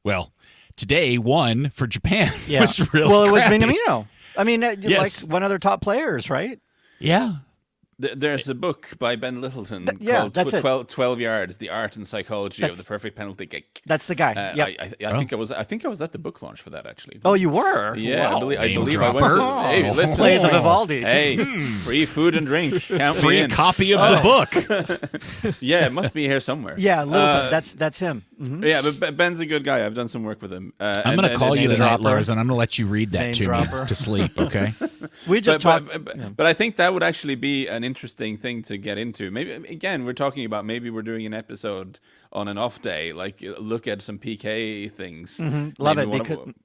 Well, today 1 for Japan Yeah. was really well. It was crappy. Minamino. I mean, Yes. like one of their top players, right? Yeah. There's a book by Ben Littleton yeah, called that's it. 12 Yards: The Art and Psychology of the Perfect Penalty Kick. That's the guy. I Yep. think I was at the book launch for that actually. Oh, you were? Yeah, Wow. I believe Name I went to. dropper. Hey, listen, Play the Vivaldi. Hey, free food and drink. Count me Free in. copy of the book. Yeah, it must be here somewhere. Yeah, Littleton. That's him. Mhm. Yeah, but Ben's a good guy. I've done some work with him. I'm going to call you name tonight, dropper. Lars, and I'm going to let you read that Name to dropper. me to sleep, okay? We just talked. But I think that would actually be an interesting thing to get into. Maybe again, we're talking about maybe we're doing an episode on an off day, like look at some PK things. Love Maybe it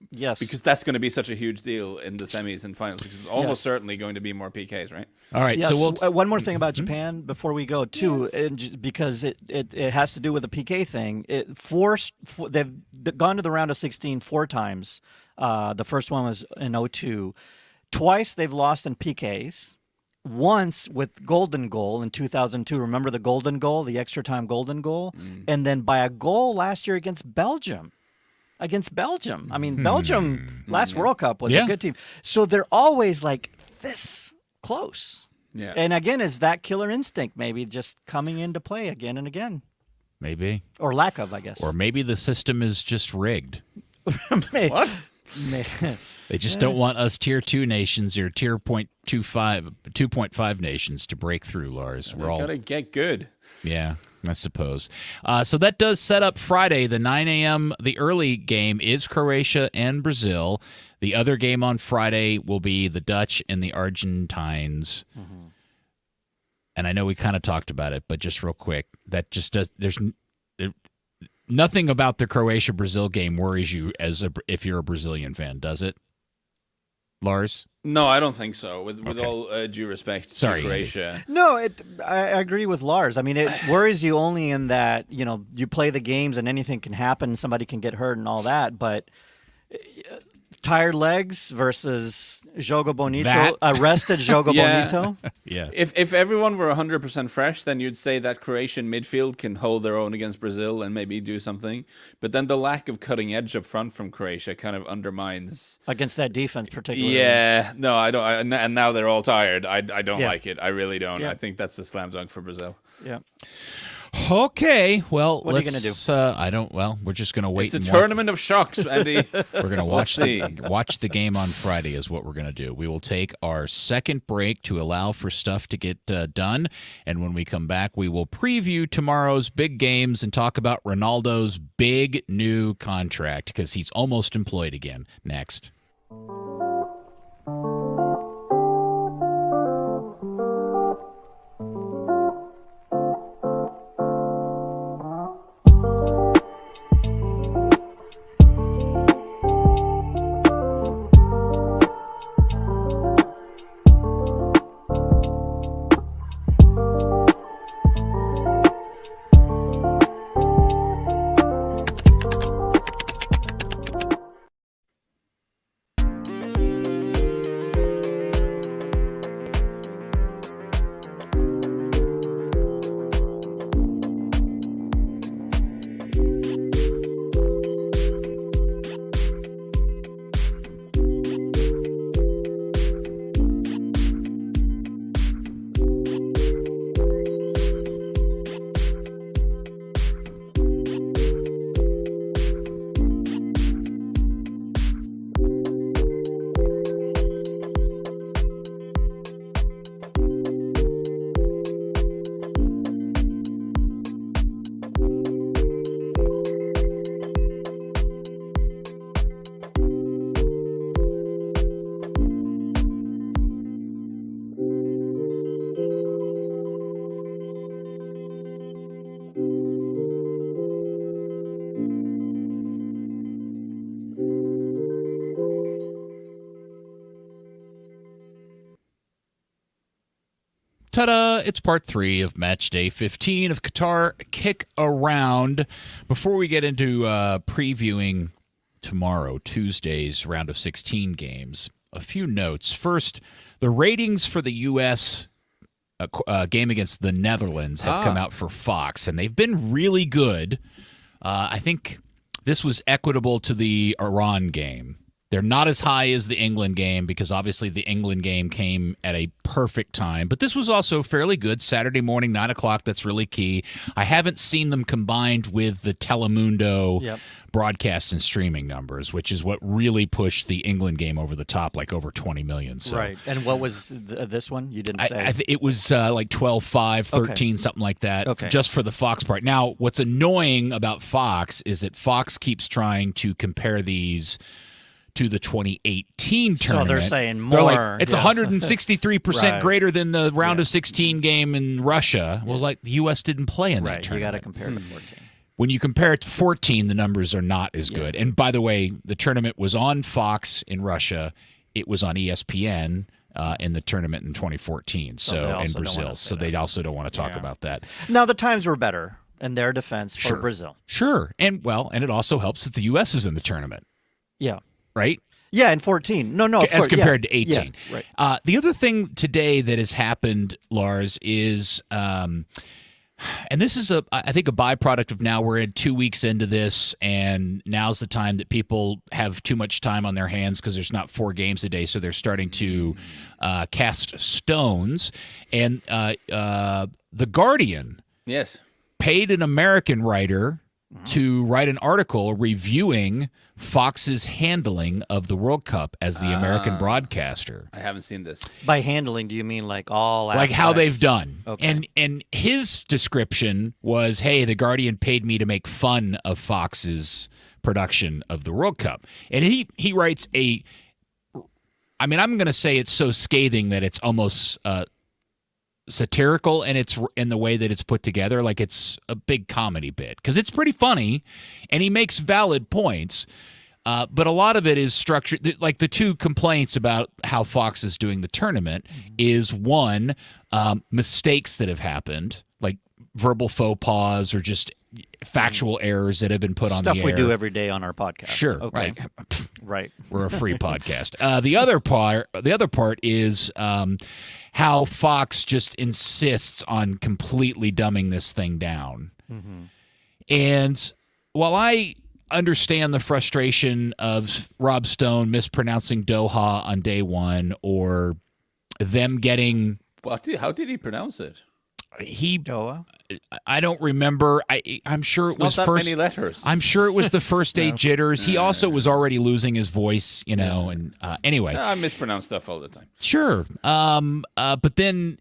because because that's going to be such a huge deal in the semis and finals, because it's almost Yes. certainly going to be more PKs, right? All right, yes, so we'll one more thing about Japan before we go too, because it has to do with the PK thing. They've gone to the round of 16 4 times. The first one was in 2002. Twice they've lost in PKs. Once with golden goal in 2002. Remember the golden goal, the extra time golden goal? And then by a goal last year against Belgium. I mean, Belgium last World Cup was a good team. So they're always like this close. Yeah. And again, is that killer instinct maybe just coming into play again and again? maybe. Or lack of, I guess. Or maybe the system is just rigged. What? They just don't want us tier 2 nations or tier 2.5 nations to break through, Lars. We're all Gotta get good. Yeah, I suppose. So that does set up Friday, the 9 a.m. The early game is Croatia and Brazil. The other game on Friday will be the Dutch and the Argentines. And I know we kind of talked about it, but just real quick, that just does. There's nothing about the Croatia-Brazil game worries you if you're a Brazilian fan, does it, Lars? No, I don't think so. With Okay. all due respect Sorry, to Croatia. No, I agree with Lars. I mean, it worries you only in that, you play the games and anything can happen, somebody can get hurt and all that, but tired legs versus Jogo Bonito, arrested Jogo Yeah. Bonito. Yeah. If everyone were 100% fresh, then you'd say that Croatian midfield can hold their own against Brazil and maybe do something. But then the lack of cutting edge up front from Croatia kind of undermines. Against that defense, particularly. Yeah, no, I don't. And now they're all tired. I don't Yeah. like it. I really don't. Yeah. I think that's a slam dunk for Brazil. Yeah. Okay, well, What are you gonna do? Well, we're just gonna wait. It's a and tournament of shocks, Andy. We're gonna watch see. watch the game on Friday. Is what we're gonna do. We will take our second break to allow for stuff to get done, and when we come back, we will preview tomorrow's big games and talk about Ronaldo's big new contract because he's almost employed again. Next. Ta-da! It's part 3 of Match Day 15 of Qatar Kick-Around. Before we get into previewing tomorrow, Tuesday's round of 16 games, a few notes. First, the ratings for the U.S. Game against the Netherlands have come out for Fox, and they've been really good. I think this was equitable to the Iran game. They're not as high as the England game because obviously the England game came at a perfect time. But this was also fairly good. Saturday morning, 9 o'clock, that's really key. I haven't seen them combined with the Telemundo broadcast and streaming numbers, which is what really pushed the England game over the top, like over 20 million. So, right. And what was this one? You didn't say. It was like 12-5, 13, something like that, just for the Fox part. Now, what's annoying about Fox is that Fox keeps trying to compare these to the 2018 tournament. So they're saying more. They're like, it's 163% greater than the round of 16 game in Russia. Well, like the U.S. didn't play in that tournament. You got to compare it to 14. When you compare it to 14, the numbers are not as good. And by the way, the tournament was on Fox in Russia. It was on ESPN in the tournament in 2014, so in Brazil. So they also don't want to talk about that. Now, the times were better in their defense for Brazil. Sure. And it also helps that the U.S. is in the tournament. Yeah. Right? Yeah, in 14. No, of as course. compared to 18. Yeah, right. The other thing today that has happened, Lars, is, and this is, I think, a byproduct of now we're 2 weeks into this, and now's the time that people have too much time on their hands because there's not 4 games a day, so they're starting to cast stones. And The Guardian paid an American writer to write an article reviewing Fox's handling of the World Cup as the American broadcaster. I haven't seen this. By handling, do you mean like all aspects? Like how they've done. Okay. And his description was, hey, the Guardian paid me to make fun of Fox's production of the World Cup. And he writes I'm going to say it's so scathing that it's almost satirical, and it's in the way that it's put together, like it's a big comedy bit, because it's pretty funny and he makes valid points, but a lot of it is structured. Like the 2 complaints about how Fox is doing the tournament is, one, mistakes that have happened, like verbal faux pas or just factual errors that have been put on the air. Stuff we do every day on our podcast. Sure. Okay. Right. We're a free podcast. The other part is how Fox just insists on completely dumbing this thing down. And while I understand the frustration of Rob Stone mispronouncing Doha on day 1, or them getting... How did he pronounce it? Doha? I don't remember. I'm sure it was not that first. many letters. I'm sure it was the first day jitters. He also was already losing his voice, and anyway. I mispronounce stuff all the time. Sure. But then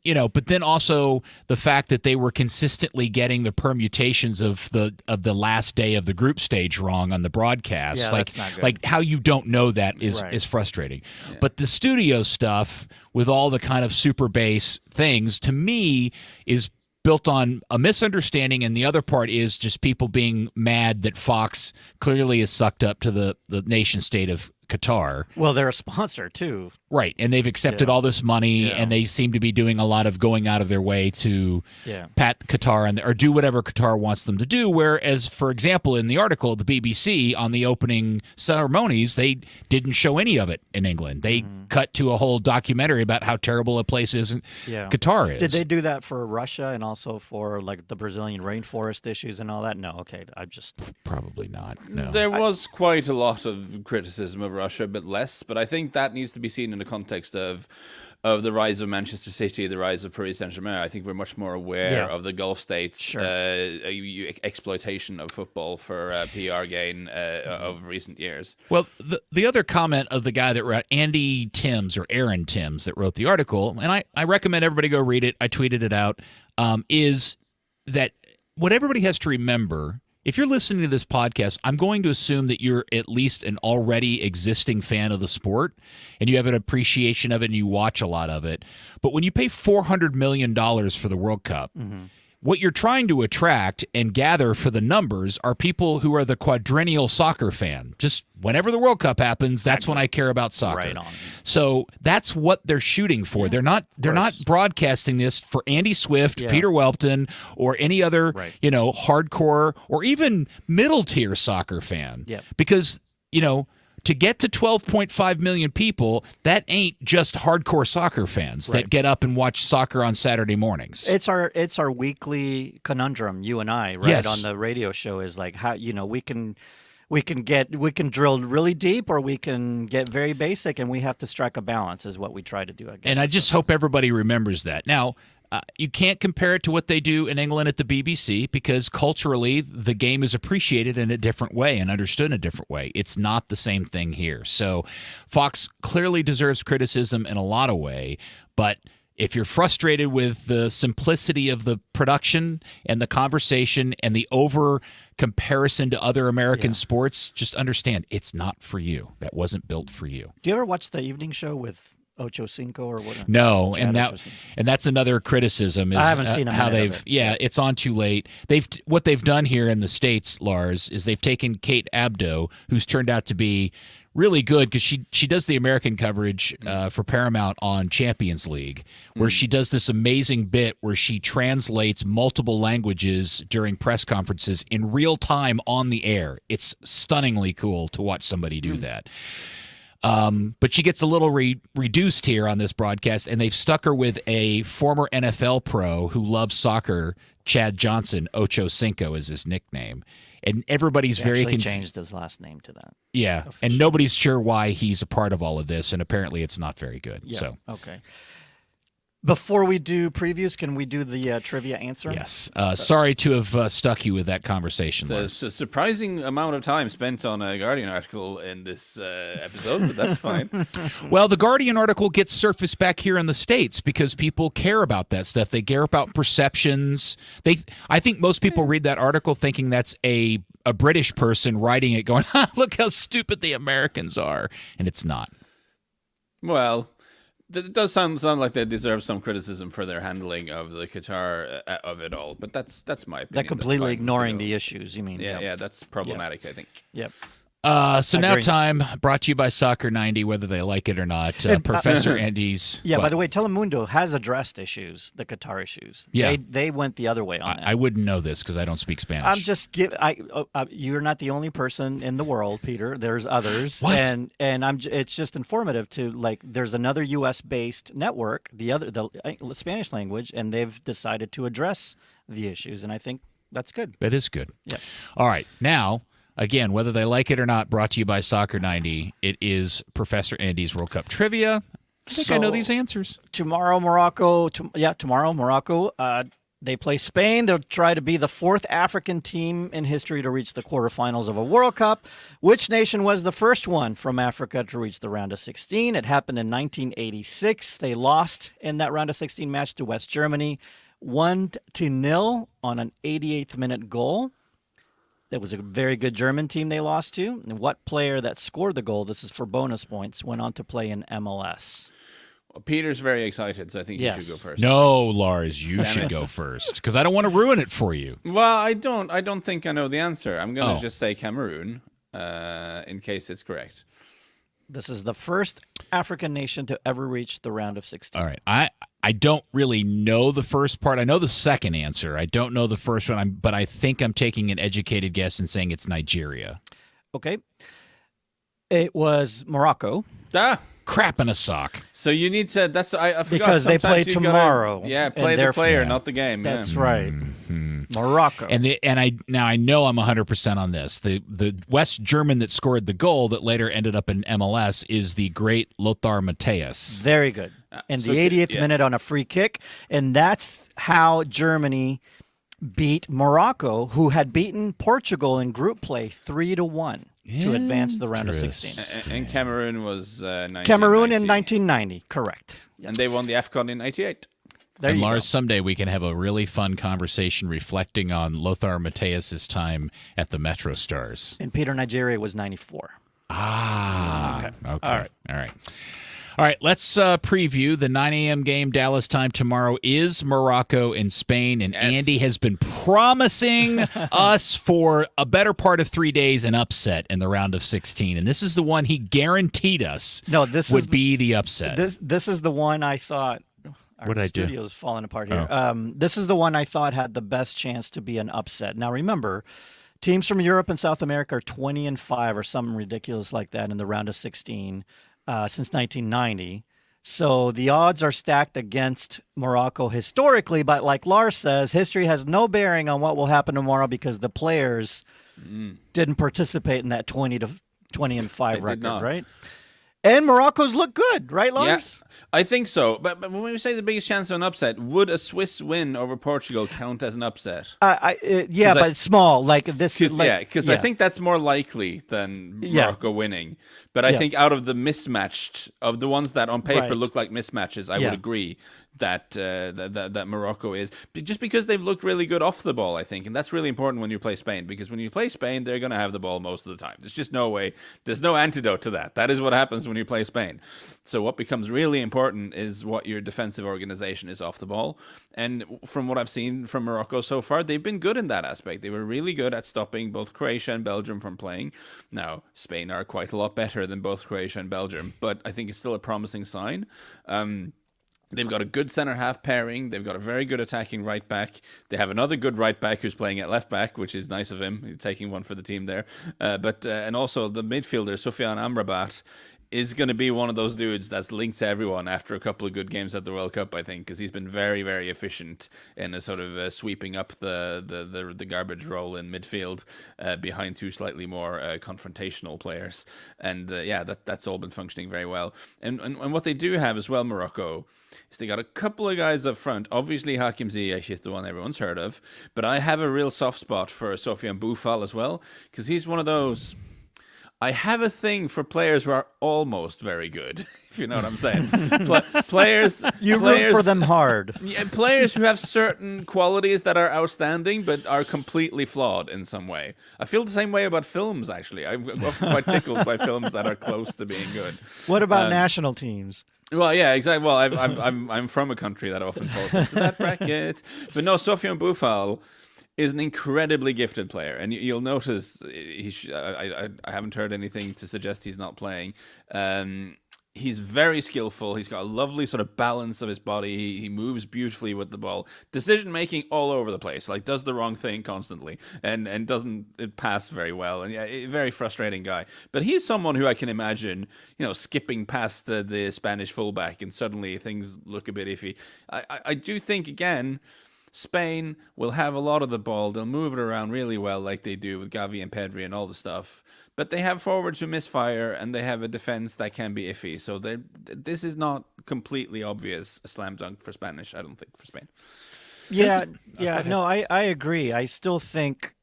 also the fact that they were consistently getting the permutations of the last day of the group stage wrong on the broadcast. Yeah, that's not good. Like how you don't know that is frustrating. Yeah. But the studio stuff with all the kind of super bass things, to me, is built on a misunderstanding, and the other part is just people being mad that Fox clearly is sucked up to the nation state of Qatar. Well, they're a sponsor too. Right, and they've accepted all this money, and they seem to be doing a lot of going out of their way to pat Qatar or do whatever Qatar wants them to do, whereas, for example, in the article, the BBC, on the opening ceremonies, they didn't show any of it in England. They cut to a whole documentary about how terrible a place Qatar is. Did they do that for Russia and also for like the Brazilian rainforest issues and all that? No, okay, Probably not, no. There was quite a lot of criticism of Russia, a bit less, but I think that needs to be seen in the context of the rise of Manchester City, the rise of Paris Saint-Germain. I think we're much more aware of the Gulf states' exploitation of football for PR gain of recent years. Well, the other comment of the guy that wrote, Aaron Timms, that wrote the article, and I recommend everybody go read it, I tweeted it out, is that what everybody has to remember, if you're listening to this podcast, I'm going to assume that you're at least an already existing fan of the sport and you have an appreciation of it and you watch a lot of it. But when you pay $400 million for the World Cup, what you're trying to attract and gather for the numbers are people who are the quadrennial soccer fan. Just whenever the World Cup happens, that's when I care about soccer. Right on. So that's what they're shooting for. They're not broadcasting this for Andy Swift, Peter Welton, or any other hardcore or even middle tier soccer fan. Yep. Because to get to 12.5 million people, that ain't just hardcore soccer fans that get up and watch soccer on Saturday mornings. It's our weekly conundrum, you and I, right? Yes. On the radio show is like how we can drill really deep or we can get very basic, and we have to strike a balance is what we try to do, I guess. And I just hope everybody remembers that. Now, you can't compare it to what they do in England at the BBC because culturally the game is appreciated in a different way and understood in a different way. It's not the same thing here. So Fox clearly deserves criticism in a lot of way, but if you're frustrated with the simplicity of the production and the conversation and the over comparison to other American sports, just understand it's not for you. That wasn't built for you. Do you ever watch the evening show with Ocho Cinco or what? No, and that's another criticism. Is I haven't seen how they've. It's on too late. What they've done here in the States, Lars, is they've taken Kate Abdo, who's turned out to be really good because she does the American coverage for Paramount on Champions League, where she does this amazing bit where she translates multiple languages during press conferences in real time on the air. It's stunningly cool to watch somebody do that. But she gets a little reduced here on this broadcast, and they've stuck her with a former NFL pro who loves soccer, Chad Johnson. Ocho Cinco is his nickname. And everybody's very confused. Changed his last name to that. Yeah, officially. And nobody's sure why he's a part of all of this, and apparently it's not very good. Yeah. So. Okay. Before we do previews, can we do the trivia answer? Yes. Sorry to have stuck you with that conversation. It's a surprising amount of time spent on a Guardian article in this episode, but that's fine. Well, the Guardian article gets surfaced back here in the States because people care about that stuff. They care about perceptions. I think most people read that article thinking that's a British person writing it going, look how stupid the Americans are. And it's not. Well, it does sound like they deserve some criticism for their handling of the Qatar of it all, but that's my opinion. That completely ignoring the issues, you mean? Yeah, that's problematic, I think. Yep. So now time brought to you by Soccer 90, whether they like it or not. Professor Andy's. Yeah, by the way, Telemundo has addressed issues, the Qatar issues. Yeah. They went the other way on that. I wouldn't know this because I don't speak Spanish. I'm just you're not the only person in the world, Peter. There's others. What? And it's just informative to there's another US based network, the Spanish language, and they've decided to address the issues, and I think that's good. That is good. Yeah. All right. Now, again, whether they like it or not, brought to you by Soccer 90, it is Professor Andy's World Cup Trivia. I think I know these answers. Tomorrow, Morocco. They play Spain. They'll try to be the fourth African team in history to reach the quarterfinals of a World Cup. Which nation was the first one from Africa to reach the round of 16? It happened in 1986. They lost in that round of 16 match to West Germany, 1-0 on an 88th minute goal. That was a very good German team they lost to. And what player that scored the goal, this is for bonus points, went on to play in MLS? Well, Peter's very excited, so I think you should go first. No, Lars, you should go first because I don't want to ruin it for you. Well, I don't think I know the answer. I'm going to just say Cameroon in case it's correct. This is the first African nation to ever reach the round of 16. All right. I don't really know the first part. I know the second answer. I don't know the first one, but I think I'm taking an educated guess and saying it's Nigeria. Okay. It was Morocco. Crap in a sock. So you need to. I forgot. Because they play tomorrow. Play the player, not the game. That's right. Morocco. I know I'm 100% on this. The West German that scored the goal that later ended up in MLS is the great Lothar Matthäus. Very good. In the 80th minute on a free kick, and that's how Germany beat Morocco, who had beaten Portugal in group play 3-1. To advance the round of 16. And Cameroon was 1990. Cameroon in 1990, correct. Yes. And they won the AFCON in 98. And Lars, someday we can have a really fun conversation reflecting on Lothar Matthäus' time at the Metro Stars. And Peter, Nigeria was 94. Okay. All right. All right, let's preview the 9 a.m. game. Dallas time tomorrow is Morocco and Spain, and Andy has been promising us for a better part of 3 days an upset in the round of 16, and this is the one he guaranteed us would be the upset. This is the one I thought. What did I do? Our studio's falling apart here. This is the one I thought had the best chance to be an upset. Now, remember, teams from Europe and South America are 20-5 or something ridiculous like that in the round of 16 since 1990. So the odds are stacked against Morocco historically, but like Lars says, history has no bearing on what will happen tomorrow because the players didn't participate in that 20-5 record, right? And Morocco's look good, right, Lars? Yeah, I think so. But when we say the biggest chance of an upset, would a Swiss win over Portugal count as an upset? But it's small. Like this, because I think that's more likely than Morocco winning. But I think out of the mismatched, of the ones that on paper look like mismatches, I would agree that that Morocco is, just because they've looked really good off the ball, I think, and that's really important when you play Spain, because when you play Spain, they're going to have the ball most of the time. There's just no way. There's no antidote to that. That is what happens when you play Spain. So what becomes really important is what your defensive organization is off the ball. And from what I've seen from Morocco so far, they've been good in that aspect. They were really good at stopping both Croatia and Belgium from playing. Now, Spain are quite a lot better than both Croatia and Belgium, but I think it's still a promising sign. They've got a good centre-half pairing. They've got a very good attacking right-back. They have another good right-back who's playing at left-back, which is nice of him, taking one for the team there. And also the midfielder, Soufiane Amrabat, is going to be one of those dudes that's linked to everyone after a couple of good games at the World Cup, I think, because he's been very, very efficient in a sort of sweeping up the garbage role in midfield behind two slightly more confrontational players. And that's all been functioning very well. And what they do have as well, Morocco, is they got a couple of guys up front. Obviously, Hakim Ziyech is the one everyone's heard of, but I have a real soft spot for Sofiane Boufal as well, because he's one of those. I have a thing for players who are almost very good, if you know what I'm saying. Players root for them hard. Yeah, players who have certain qualities that are outstanding but are completely flawed in some way. I feel the same way about films, actually. I'm often quite tickled by films that are close to being good. What about national teams? Well, yeah, exactly. Well, I'm from a country that often falls into that bracket. But no, Sofiane Boufal is an incredibly gifted player, and you'll notice I haven't heard anything to suggest he's not playing. He's very skillful. He's got a lovely sort of balance of his body. He moves beautifully with the ball. Decision making all over the place. Like, does the wrong thing constantly and doesn't pass very well. And yeah, very frustrating guy. But he's someone who I can imagine, skipping past the Spanish fullback, and suddenly things look a bit iffy. I do think, again, Spain will have a lot of the ball. They'll move it around really well like they do with Gavi and Pedri and all the stuff. But they have forwards who misfire, and they have a defense that can be iffy. So this is not completely obvious a slam dunk for Spanish, I don't think, for Spain. No, I agree. I still think,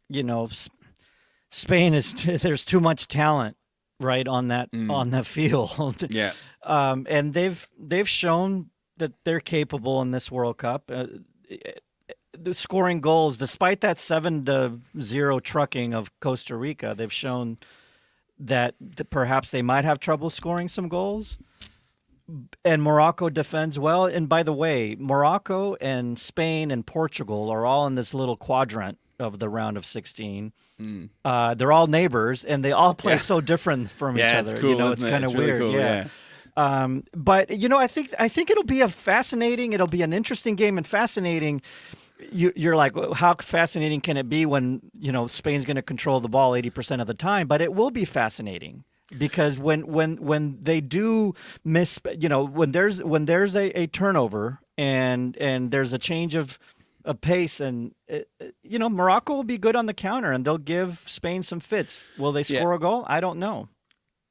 Spain there's too much talent right on the field. Yeah. And they've shown that they're capable in this World Cup. The scoring goals, despite that 7-0 trucking of Costa Rica, they've shown that perhaps they might have trouble scoring some goals. And Morocco defends well. And by the way, Morocco and Spain and Portugal are all in this little quadrant of the round of 16. They're all neighbors, and they all play so different from each other. It's cool, it's kind of really weird. Cool, yeah. But I think it'll be an interesting game, and fascinating. You're like, how fascinating can it be when Spain's going to control the ball 80% of the time? But it will be fascinating because when they do miss, when there's a turnover and there's a change of pace, and Morocco will be good on the counter, and they'll give Spain some fits. Will they score a goal? I don't know.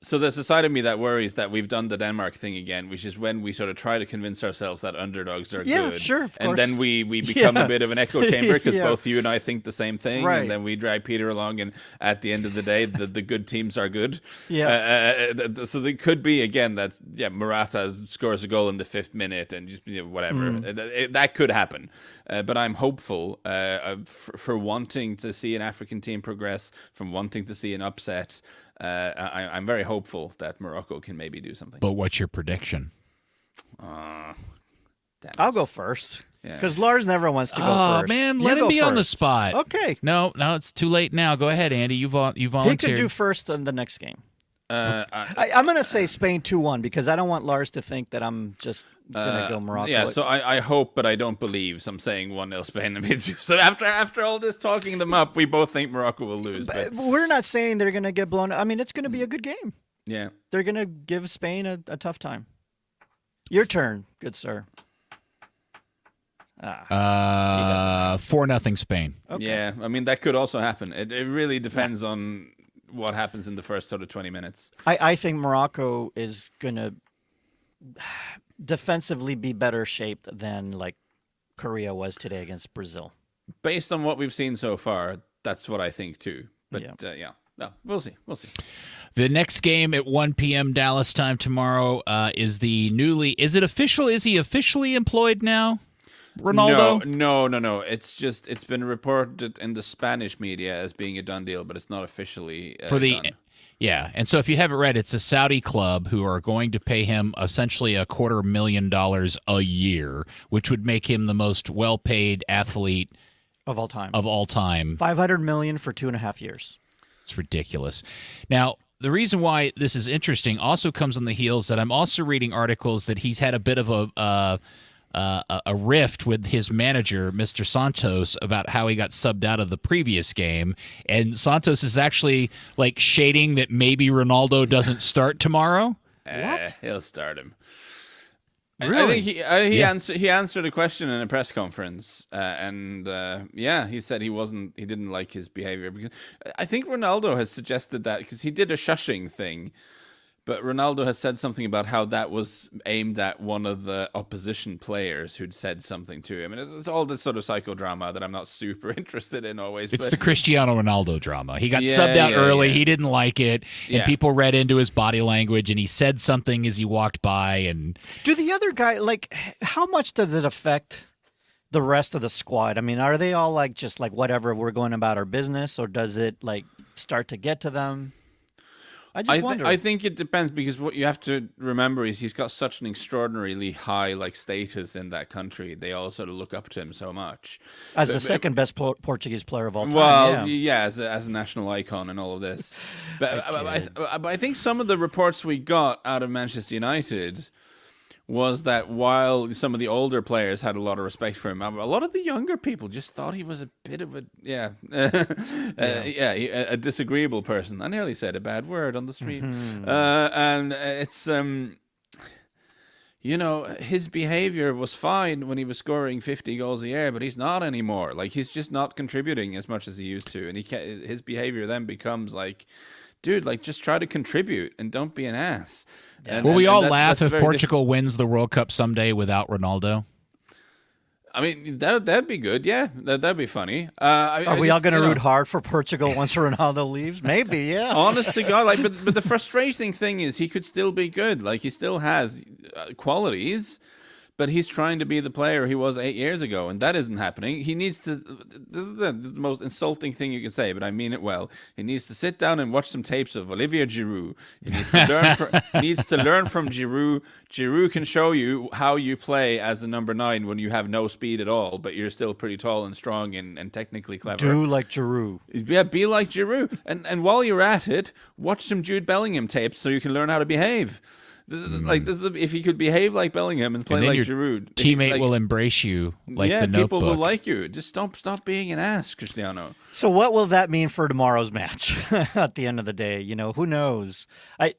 So there's a side of me that worries that we've done the Denmark thing again, which is when we sort of try to convince ourselves that underdogs are good. Yeah, sure, of course. And then we become a bit of an echo chamber because both you and I think the same thing. Right. And then we drag Peter along, and at the end of the day, the good teams are good. Yeah. So there could be, again, Morata scores a goal in the 5th minute and just whatever. That could happen. But I'm hopeful for wanting to see an African team progress, from wanting to see an upset. I'm very hopeful that Morocco can maybe do something. But what's your prediction? Damn it. I'll go first. Yeah. Because Lars never wants to go Oh, first. man, You let him go be on the first. spot. Okay. No, it's too late now. Go ahead, Andy. You volunteered. He could do first in the next game. I'm going to say Spain 2-1 because I don't want Lars to think that I'm just going to go Morocco. Yeah, so I hope, but I don't believe. So I'm saying 1-0 Spain and Mitsu. So after all this talking them up, we both think Morocco will lose. But We're not saying they're going to get blown. I mean, it's going to be a good game. yeah. They're going to give Spain a tough time. Your turn, good sir. 4-0 Spain. Okay. Yeah, I mean, that could also happen. It really depends on what happens in the first sort of 20 minutes. I think Morocco is going to defensively be better shaped than like Korea was today against Brazil. Based on what we've seen so far, that's what I think too. But Yeah. No, we'll see. We'll see. The next game at 1 p.m. Dallas time tomorrow is the newly. Is it official? Is he officially employed now? Ronaldo? No. It's been reported in the Spanish media as being a done deal, but it's not officially done. Yeah, and so if you haven't read, it's a Saudi club who are going to pay him essentially $250,000 a year, which would make him the most well-paid athlete Of all time. of all time. $500 million for 2.5 years. It's ridiculous. Now, the reason why this is interesting also comes on the heels that I'm also reading articles that he's had a bit of a rift with his manager, Mr. Santos, about how he got subbed out of the previous game. And Santos is actually like shading that maybe Ronaldo doesn't start tomorrow. He'll start him. Really? I think he answered a question in a press conference, and he said he didn't like his behavior because I think Ronaldo has suggested that because he did a shushing thing. But Ronaldo has said something about how that was aimed at one of the opposition players who'd said something to him. And it's all this sort of psychodrama that I'm not super interested in always. It's the Cristiano Ronaldo drama. He got subbed out early. He didn't like it. And people read into his body language, and he said something as he walked by. And Do the other guy, like, how much does it affect the rest of the squad? I mean, are they all like, just like, whatever, we're going about our business, or does it like start to get to them? I just wonder. I think it depends because what you have to remember is he's got such an extraordinarily high status in that country. They all sort of look up to him so much. As the second best Portuguese player of all time. Well, as a national icon and all of this. But I think some of the reports we got out of Manchester United was that while some of the older players had a lot of respect for him, a lot of the younger people just thought he was a bit of a disagreeable person. I nearly said a bad word on the street. And it's, his behavior was fine when he was scoring 50 goals a year, but he's not anymore. Like, he's just not contributing as much as he used to. And his behavior then becomes like, dude, just try to contribute and don't be an ass. Yeah. will we all laugh if Portugal wins the World Cup someday without Ronaldo? I mean, that'd be good. Yeah, that'd be funny. Are we all going to root hard for Portugal once Ronaldo leaves? Maybe, yeah. Honest to God, but the frustrating thing is he could still be good. Like, he still has qualities, but he's trying to be the player he was 8 years ago, and that isn't happening. He needs to. This is the most insulting thing you can say, but I mean it well. He needs to sit down and watch some tapes of Olivier Giroud. He needs to learn from Giroud. Giroud can show you how you play as a number 9 when you have no speed at all, but you're still pretty tall and strong and technically clever. Do like Giroud. Yeah, be like Giroud. And while you're at it, watch some Jude Bellingham tapes so you can learn how to behave. If he could behave like Bellingham and play like Giroud, teammate will embrace you like the Notebook. People will like you. Just stop being an ass, Cristiano. So what will that mean for tomorrow's match? At the end of the day, who knows? I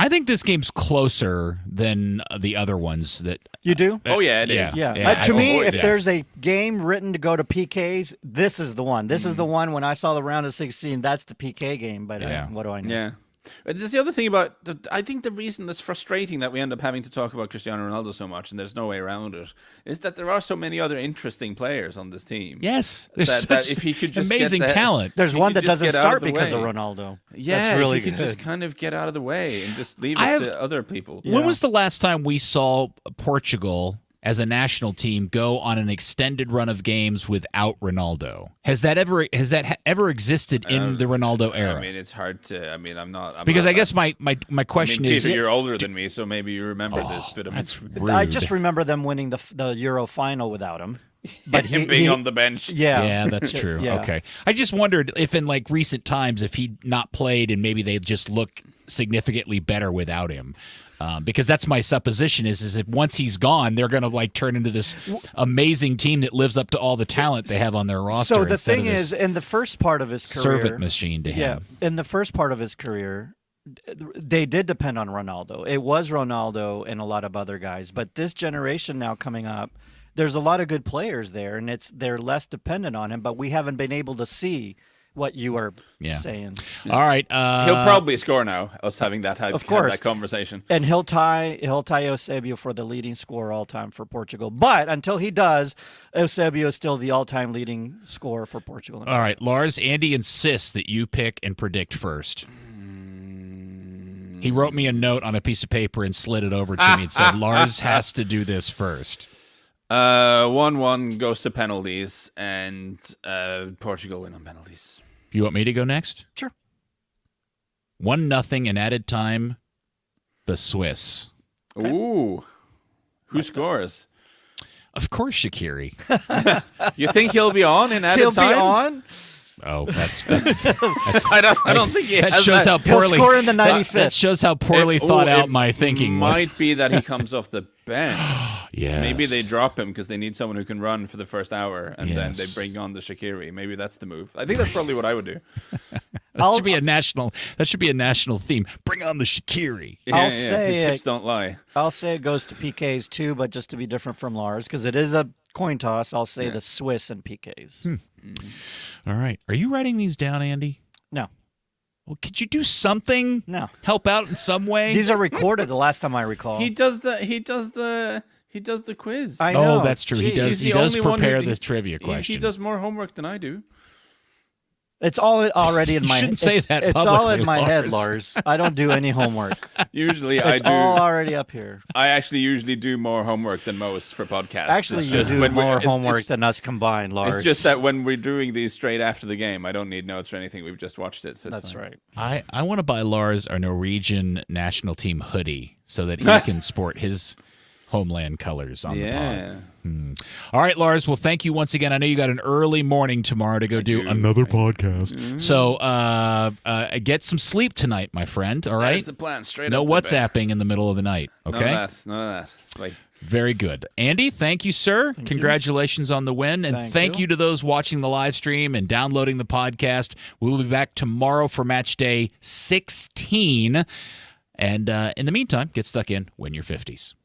think this game's closer than the other ones. That you do? Oh yeah, it is. Yeah. To me, if there's a game written to go to PKs, this is the one. This is the one. When I saw the round of 16, that's the PK game. But what do I know? Yeah. There's the other thing about, I think the reason that's frustrating that we end up having to talk about Cristiano Ronaldo so much, and there's no way around it, is that there are so many other interesting players on this team. Yes, there's that if he could just amazing talent. There's one that doesn't start because of Ronaldo. Yeah, that's really if he good. could just kind of get out of the way and just leave it to other people. When was the last time we saw Portugal as a national team go on an extended run of games without Ronaldo? Has that ever existed in the Ronaldo era? I mean, it's hard to. I mean, I'm not. Because not, I guess my question is, Peter, you're older than me, so maybe you remember this bit of. That's rude. I just remember them winning the Euro final without him. But him being on the bench. Yeah, that's true. Yeah. Okay, I just wondered if in like recent times, if he'd not played and maybe they just look significantly better without him. Because that's my supposition is that once he's gone, they're going to like turn into this amazing team that lives up to all the talent they have on their roster. So the thing is, in the first part of his career, servant machine to him. Yeah, in the first part of his career, they did depend on Ronaldo. It was Ronaldo and a lot of other guys. But this generation now coming up, there's a lot of good players there, and they're less dependent on him. But we haven't been able to see what you are saying. All right, he'll probably score now. Us having that had that conversation, and he'll tie Eusebio for the leading scorer all time for Portugal. But until he does, Eusebio is still the all-time leading scorer for Portugal. All right, Lars, Andy insists that you pick and predict first. He wrote me a note on a piece of paper and slid it over to me and said, Lars has to do this first. 1-1 goes to penalties, and Portugal win on penalties. You want me to go next? Sure. 1-0 in added time, the Swiss. Okay. Ooh. Who scores? Of course, Shaqiri. You think he'll be on in added time? He'll be on? Oh, that's I don't think he that has shows how He'll poorly score in the 95th. That shows how poorly thought out my thinking was. Might be that he comes off the bench. Yes. Maybe they drop him because they need someone who can run for the first hour, and then Yes. they bring on the Shaqiri. Maybe that's the move. I think that's probably what I would do. That should be a national theme. Bring on the Shaqiri. I'll say his hips don't lie. I'll say it goes to PKs too, but just to be different from Lars, because it is a coin toss, I'll say the Swiss and PKs. All right. Are you writing these down, Andy? No. Well, could you do something? No. Help out in some way? These are recorded the last time I recall. He does the quiz. I know. Oh, that's true. He Jeez. does. He the does only one prepare who- this trivia question. He does more homework than I do. It's all already in You my shouldn't say it's, that It's all in publicly, my head, Lars. Lars. I don't do any homework. Usually I It's do. all already up here. I actually usually do more homework than most for podcasts. Actually, It's you just do when more it's- homework than us combined, Lars. It's just that when we're doing these straight after the game, I don't need notes or anything. We've just watched it. So it's That's fine. right. I want to buy Lars a Norwegian national team hoodie so that he can sport his homeland colors on the pod. All right, Lars. Well, thank you once again. I know you got an early morning tomorrow to go do another podcast. So get some sleep tonight, my friend. All right. That's the plan. Straight No up to bed. WhatsApping in the middle of the night. Okay. None of that. Like, very good. Andy, thank you, sir. Congratulations on the win. And thank you to those watching the live stream and downloading the podcast. We will be back tomorrow for match day 16. And in the meantime, get stuck in, win your 50s.